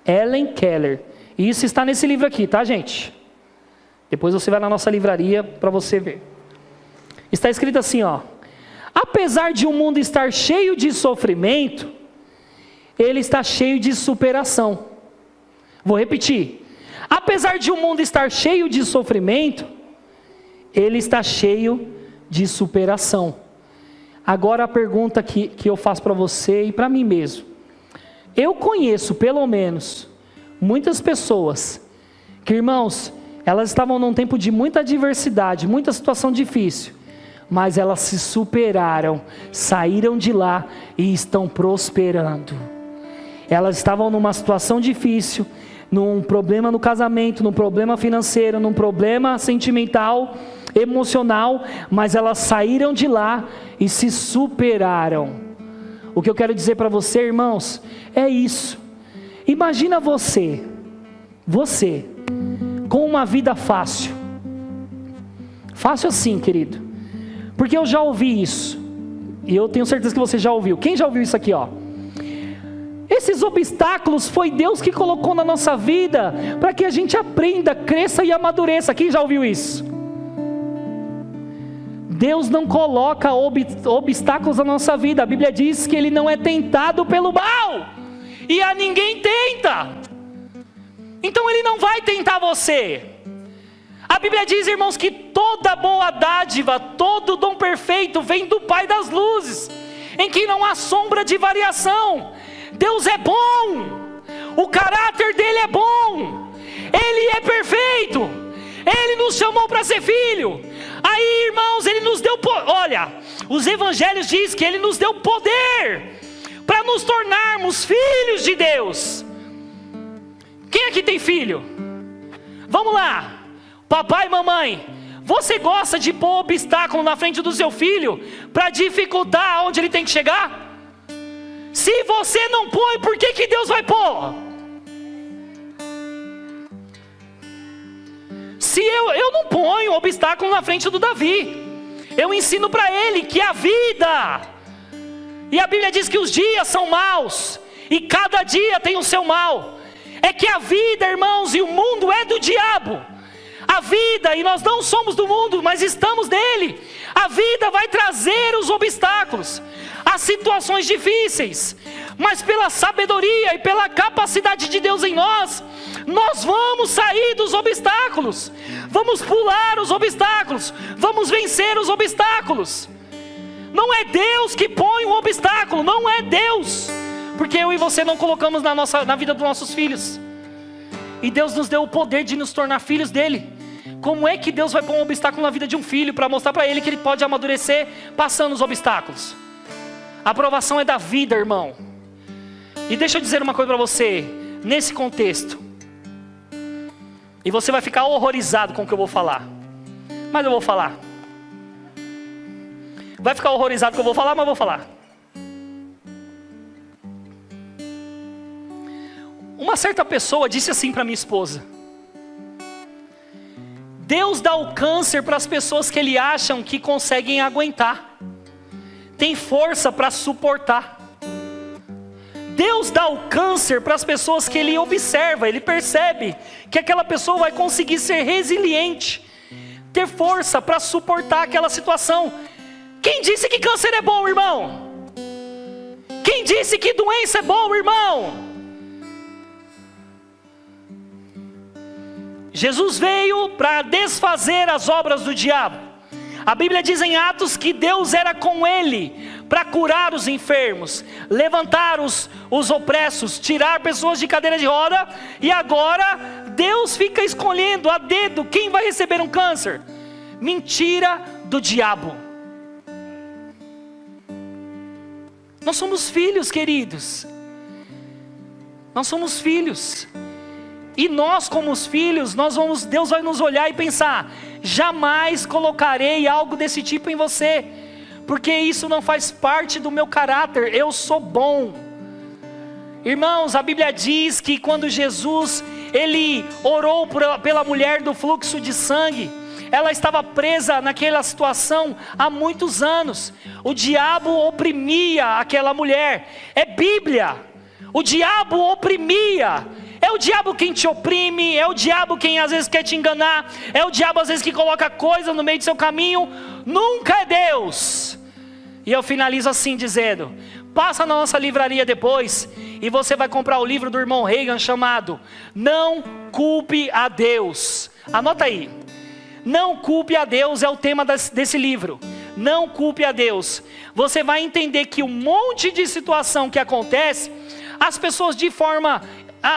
Helen Keller. E isso está nesse livro aqui, tá, gente? Depois você vai na nossa livraria para você ver. Está escrito assim, ó. Apesar de o mundo estar cheio de sofrimento, ele está cheio de superação. Vou repetir. Apesar de o mundo estar cheio de sofrimento, ele está cheio de superação. Agora a pergunta que eu faço para você e para mim mesmo. Eu conheço, pelo menos, muitas pessoas que, irmãos, elas estavam num tempo de muita adversidade, muita situação difícil, mas elas se superaram, saíram de lá e estão prosperando. Elas estavam numa situação difícil, num problema no casamento, num problema financeiro, num problema sentimental, emocional, mas elas saíram de lá e se superaram. O que eu quero dizer para você, irmãos, é isso. Imagina você, com uma vida fácil. Fácil assim, querido. Porque eu já ouvi isso. E eu tenho certeza que você já ouviu. Quem já ouviu isso aqui, ó? Esses obstáculos foi Deus que colocou na nossa vida para que a gente aprenda, cresça e amadureça. Quem já ouviu isso? Deus não coloca obstáculos na nossa vida. A Bíblia diz que Ele não é tentado pelo mal. E a ninguém tenta. Então Ele não vai tentar você. A Bíblia diz, irmãos, que toda boa dádiva, todo dom perfeito vem do Pai das luzes, em que não há sombra de variação. Deus é bom, o caráter dele é bom, ele é perfeito, ele nos chamou para ser filho. Aí, irmãos, ele nos deu, olha, os evangelhos dizem que ele nos deu poder para nos tornarmos filhos de Deus. Quem aqui tem filho? Vamos lá. Papai e mamãe, você gosta de pôr obstáculo na frente do seu filho para dificultar onde ele tem que chegar? Se você não põe, por que Deus vai pôr? Se eu não ponho obstáculo na frente do Davi, eu ensino para ele que a vida, e a Bíblia diz que os dias são maus, e cada dia tem o seu mal. É que a vida, irmãos, e o mundo é do diabo. A vida, e nós não somos do mundo, mas estamos nele. A vida vai trazer os obstáculos, as situações difíceis, mas pela sabedoria e pela capacidade de Deus em nós, nós vamos sair dos obstáculos, vamos pular os obstáculos, vamos vencer os obstáculos. Não é Deus que põe um obstáculo, não é Deus, porque eu e você não colocamos na vida dos nossos filhos. E Deus nos deu o poder de nos tornar filhos dele. Como é que Deus vai pôr um obstáculo na vida de um filho para mostrar para ele que ele pode amadurecer passando os obstáculos? A aprovação é da vida, irmão. E deixa eu dizer uma coisa para você, nesse contexto. E você vai ficar horrorizado com o que eu vou falar. Mas eu vou falar. Vai ficar horrorizado com o que eu vou falar, mas eu vou falar. Uma certa pessoa disse assim para minha esposa: Deus dá o câncer para as pessoas que ele acham que conseguem aguentar, tem força para suportar. Deus dá o câncer para as pessoas que ele observa, ele percebe que aquela pessoa vai conseguir ser resiliente, ter força para suportar aquela situação. Quem disse que câncer é bom, irmão? Quem disse que doença é bom, irmão? Jesus veio para desfazer as obras do diabo. A Bíblia diz em Atos que Deus era com ele para curar os enfermos, levantar os opressos, tirar pessoas de cadeira de roda. E agora Deus fica escolhendo a dedo quem vai receber um câncer. Mentira do diabo. Nós somos filhos, queridos. Nós somos filhos. E nós, como os filhos, Deus vai nos olhar e pensar: jamais colocarei algo desse tipo em você, porque isso não faz parte do meu caráter. Eu sou bom. Irmãos, a Bíblia diz que quando Jesus, ele orou pela mulher do fluxo de sangue, ela estava presa naquela situação há muitos anos. O diabo oprimia aquela mulher. É Bíblia. O diabo oprimia. É o diabo quem te oprime, é o diabo quem às vezes quer te enganar, é o diabo às vezes que coloca coisa no meio do seu caminho. Nunca é Deus. E eu finalizo assim dizendo: passa na nossa livraria depois e você vai comprar o livro do irmão Reagan chamado Não Culpe a Deus. Anota aí. Não culpe a Deus é o tema desse livro. Não culpe a Deus. Você vai entender que um monte de situação que acontece, as pessoas de forma...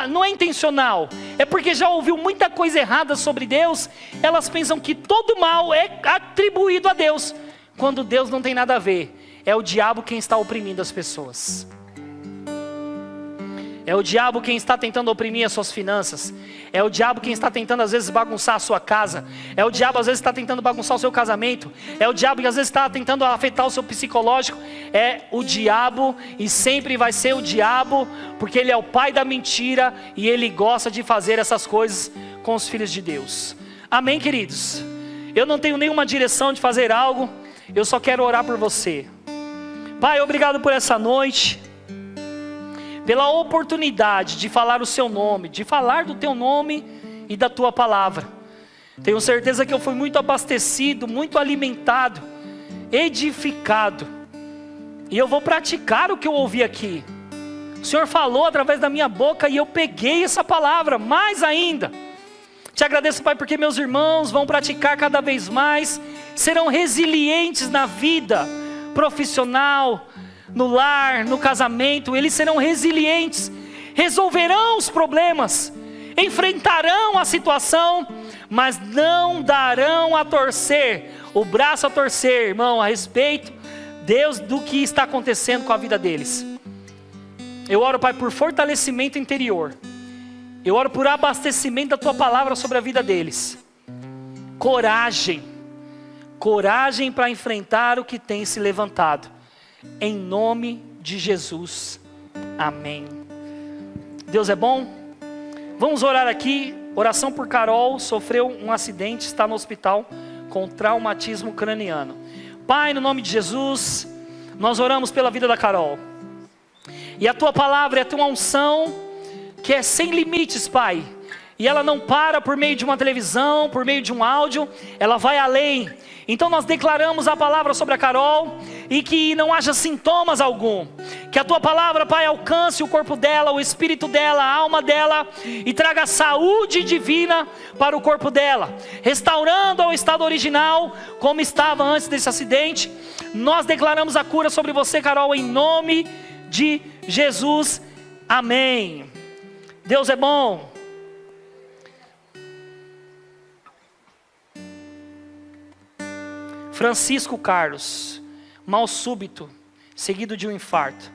não é intencional, é porque já ouviu muita coisa errada sobre Deus. Elas pensam que todo mal é atribuído a Deus, quando Deus não tem nada a ver. É o diabo quem está oprimindo as pessoas. É o diabo quem está tentando oprimir as suas finanças. É o diabo quem está tentando às vezes bagunçar a sua casa. É o diabo às vezes está tentando bagunçar o seu casamento. É o diabo que às vezes está tentando afetar o seu psicológico. É o diabo, e sempre vai ser o diabo, porque ele é o pai da mentira e ele gosta de fazer essas coisas com os filhos de Deus. Amém, queridos? Eu não tenho nenhuma direção de fazer algo, eu só quero orar por você. Pai, obrigado por essa noite, pela oportunidade de falar o seu nome, de falar do teu nome e da tua palavra. Tenho certeza que eu fui muito abastecido, muito alimentado, edificado, e eu vou praticar o que eu ouvi aqui. O Senhor falou através da minha boca e eu peguei essa palavra, mais ainda. Te agradeço, Pai, porque meus irmãos vão praticar cada vez mais, serão resilientes na vida profissional, no lar, no casamento. Eles serão resilientes, resolverão os problemas, enfrentarão a situação, mas não darão a torcer, o braço a torcer, irmão, a respeito, Deus, do que está acontecendo com a vida deles. Eu oro, Pai, por fortalecimento interior. Eu oro por abastecimento da tua palavra sobre a vida deles. Coragem para enfrentar o que tem se levantado. Em nome de Jesus, amém. Deus é bom. Vamos orar aqui. Oração por Carol, sofreu um acidente, está no hospital com traumatismo craniano. Pai, no nome de Jesus, nós oramos pela vida da Carol. E a tua palavra é a tua unção, que é sem limites, Pai. E ela não para por meio de uma televisão, por meio de um áudio, ela vai além. Então nós declaramos a palavra sobre a Carol, e que não haja sintomas algum. Que a tua palavra, Pai, alcance o corpo dela, o espírito dela, a alma dela, e traga saúde divina para o corpo dela, restaurando ao estado original, como estava antes desse acidente. Nós declaramos a cura sobre você, Carol, em nome de Jesus, amém. Deus é bom. Francisco Carlos, mal súbito, seguido de um infarto,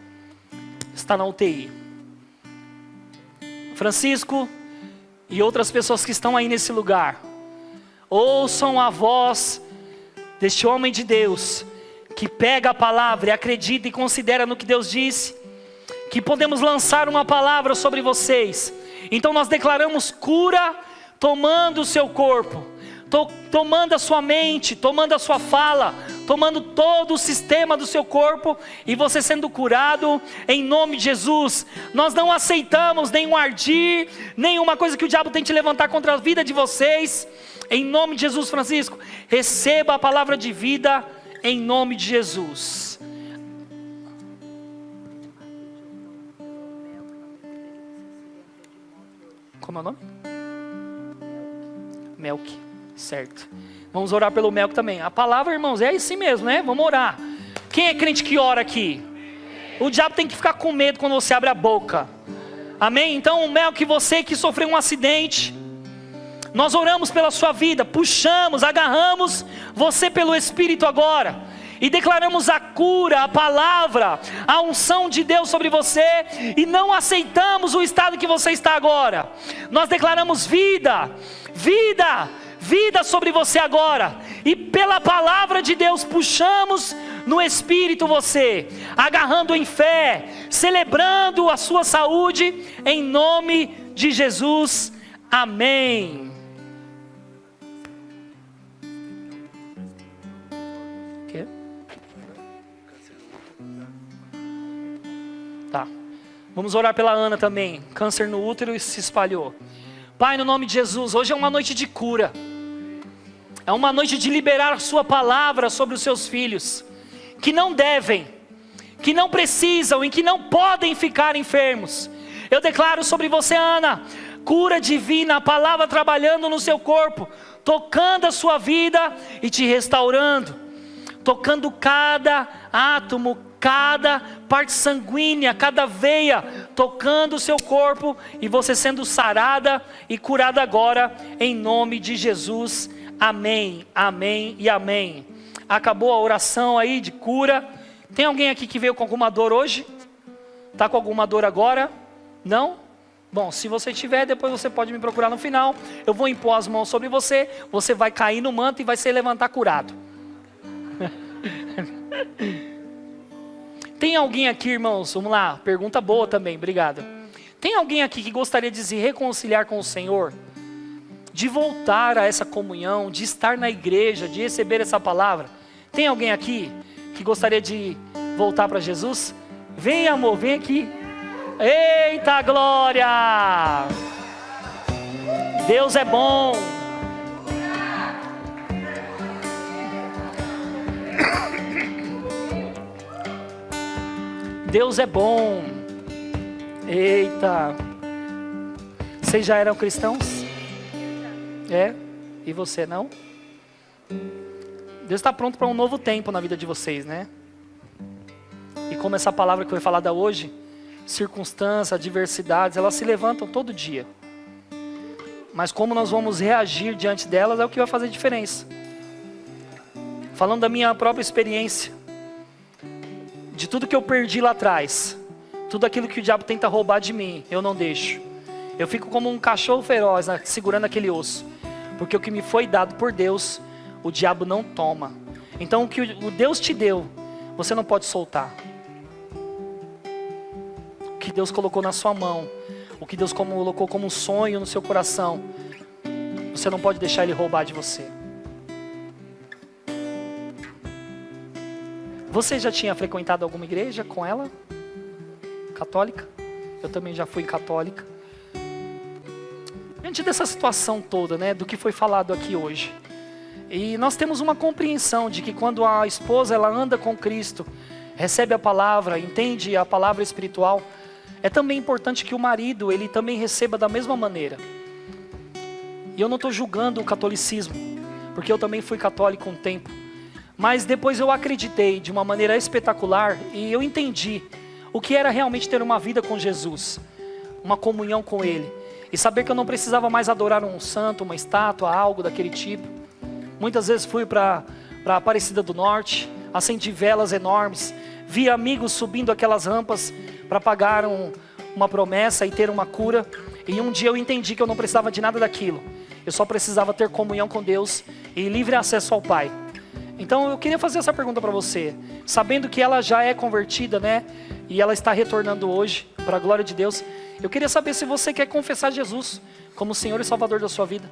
está na UTI. Francisco e outras pessoas que estão aí nesse lugar, ouçam a voz deste homem de Deus, que pega a palavra e acredita e considera no que Deus disse, que podemos lançar uma palavra sobre vocês. Então nós declaramos cura, tomando o seu corpo, tomando a sua mente, tomando a sua fala, tomando todo o sistema do seu corpo, e você sendo curado em nome de Jesus. Nós não aceitamos nenhum ardir, nenhuma coisa que o diabo tente levantar contra a vida de vocês. Em nome de Jesus, Francisco, receba a palavra de vida em nome de Jesus. Como é o nome? Melk. Certo. Vamos orar pelo Melco também. A palavra, irmãos, é assim mesmo, né? Vamos orar. Quem é crente que ora aqui? O diabo tem que ficar com medo quando você abre a boca. Amém? Então, Melco, você que sofreu um acidente, nós oramos pela sua vida, puxamos, agarramos você pelo Espírito agora. E declaramos a cura, a palavra, a unção de Deus sobre você. E não aceitamos o estado que você está agora. Nós declaramos vida, vida, vida sobre você agora. E pela palavra de Deus puxamos no Espírito você, agarrando em fé, celebrando a sua saúde, em nome de Jesus. Amém. Tá. Vamos orar pela Ana também. Câncer no útero e se espalhou. Pai, no nome de Jesus, hoje é uma noite de cura. É uma noite de liberar a sua palavra sobre os seus filhos, que não devem, que não precisam e que não podem ficar enfermos. Eu declaro sobre você, Ana, cura divina, a palavra trabalhando no seu corpo, tocando a sua vida e te restaurando, tocando cada átomo, cada parte sanguínea, cada veia, tocando o seu corpo e você sendo sarada e curada agora, em nome de Jesus. Amém, amém e amém. Acabou a oração aí de cura. Tem alguém aqui que veio com alguma dor hoje? Está com alguma dor agora? Não? Bom, se você tiver, depois você pode me procurar no final. Eu vou impor as mãos sobre você. Você vai cair no manto e vai se levantar curado. Tem alguém aqui, irmãos? Vamos lá, pergunta boa também, obrigado. Tem alguém aqui que gostaria de se reconciliar com o Senhor? De voltar a essa comunhão, de estar na igreja, de receber essa palavra? Tem alguém aqui que gostaria de voltar para Jesus? Vem, amor, vem aqui. Eita glória! Deus é bom. Deus é bom. Eita. Vocês já eram cristãos? É? E você não? Deus está pronto para um novo tempo na vida de vocês, né? E como essa palavra que foi falada hoje, circunstâncias, adversidades, elas se levantam todo dia. Mas como nós vamos reagir diante delas é o que vai fazer diferença. Falando da minha própria experiência, de tudo que eu perdi lá atrás, tudo aquilo que o diabo tenta roubar de mim, eu não deixo. Eu fico como um cachorro feroz, né, segurando aquele osso. Porque o que me foi dado por Deus, o diabo não toma. Então o que o Deus te deu, você não pode soltar. O que Deus colocou na sua mão, o que Deus colocou como um sonho no seu coração, você não pode deixar ele roubar de você. Você já tinha frequentado alguma igreja com ela? Católica? Eu também já fui católica. Diante dessa situação toda, né, do que foi falado aqui hoje. E nós temos uma compreensão de que quando a esposa ela anda com Cristo, recebe a palavra, entende a palavra espiritual, é também importante que o marido ele também receba da mesma maneira. E eu não estou julgando o catolicismo, porque eu também fui católico um tempo. Mas depois eu acreditei de uma maneira espetacular e eu entendi o que era realmente ter uma vida com Jesus, uma comunhão com Ele. E saber que eu não precisava mais adorar um santo, uma estátua, algo daquele tipo. Muitas vezes fui para a Aparecida do Norte, acendi velas enormes, vi amigos subindo aquelas rampas para pagar uma promessa e ter uma cura. E um dia eu entendi que eu não precisava de nada daquilo. Eu só precisava ter comunhão com Deus e livre acesso ao Pai. Então eu queria fazer essa pergunta para você, sabendo que ela já é convertida, né? E ela está retornando hoje, para a glória de Deus. Eu queria saber se você quer confessar Jesus como Senhor e Salvador da sua vida.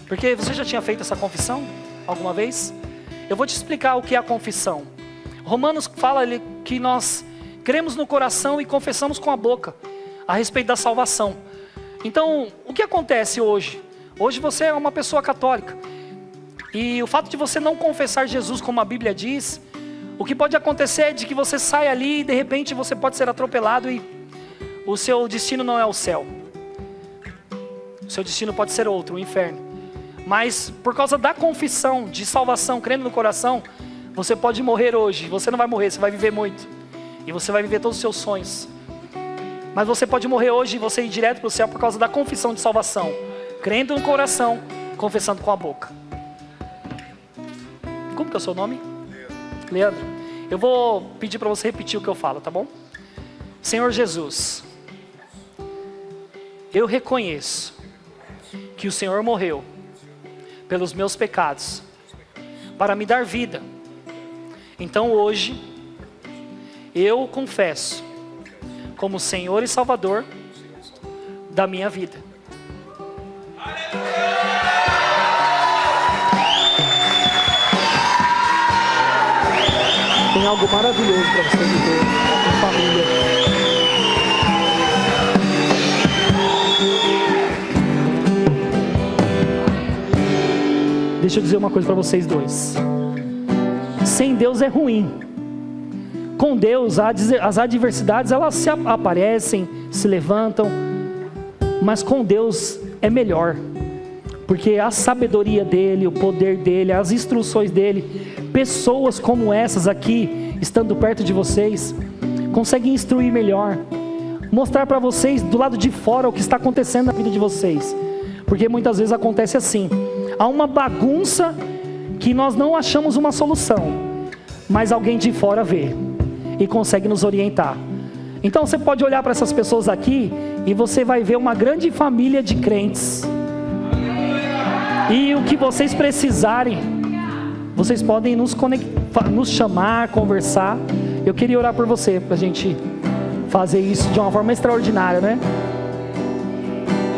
Porque você já tinha feito essa confissão alguma vez? Eu vou te explicar o que é a confissão. Romanos fala que nós cremos no coração e confessamos com a boca a respeito da salvação. Então, o que acontece hoje? Hoje você é uma pessoa católica. E o fato de você não confessar Jesus como a Bíblia diz, o que pode acontecer é de que você sai ali e de repente você pode ser atropelado e o seu destino não é o céu. O seu destino pode ser outro, o inferno. Mas por causa da confissão de salvação, crendo no coração, você pode morrer hoje. Você não vai morrer, você vai viver muito. E você vai viver todos os seus sonhos. Mas você pode morrer hoje e você ir direto para o céu por causa da confissão de salvação. Crendo no coração, confessando com a boca. Como que é o seu nome? Leandro. Eu vou pedir para você repetir o que eu falo, tá bom? Senhor Jesus, eu reconheço que o Senhor morreu pelos meus pecados, para me dar vida. Então hoje, eu confesso como Senhor e Salvador da minha vida. Tem algo maravilhoso para você viver em família. Deixa eu dizer uma coisa para vocês dois. Sem Deus é ruim. Com Deus, as adversidades, elas se aparecem, se levantam. Mas com Deus é melhor. Porque a sabedoria dEle, o poder dEle, as instruções dEle, pessoas como essas aqui, estando perto de vocês, conseguem instruir melhor. Mostrar para vocês do lado de fora o que está acontecendo na vida de vocês. Porque muitas vezes acontece assim. Há uma bagunça que nós não achamos uma solução, mas alguém de fora vê e consegue nos orientar. Então você pode olhar para essas pessoas aqui e você vai ver uma grande família de crentes. E o que vocês precisarem, vocês podem nos chamar, conversar. Eu queria orar por você, para a gente fazer isso de uma forma extraordinária, né?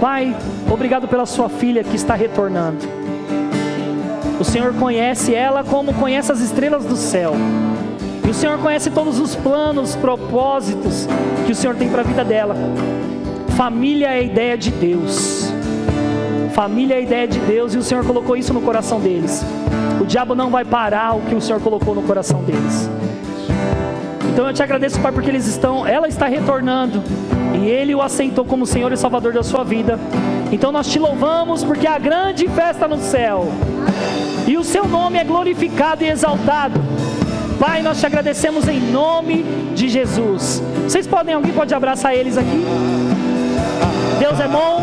Pai, obrigado pela sua filha que está retornando. O Senhor conhece ela como conhece as estrelas do céu. E o Senhor conhece todos os planos, propósitos que o Senhor tem para a vida dela. Família é a ideia de Deus. Família é a ideia de Deus e o Senhor colocou isso no coração deles. O diabo não vai parar o que o Senhor colocou no coração deles. Então eu te agradeço, Pai, porque ela está retornando e Ele o aceitou como Senhor e Salvador da sua vida. Então nós te louvamos porque há grande festa no céu e o seu nome é glorificado e exaltado. Pai, nós te agradecemos em nome de Jesus. Alguém pode abraçar eles aqui? Deus é bom.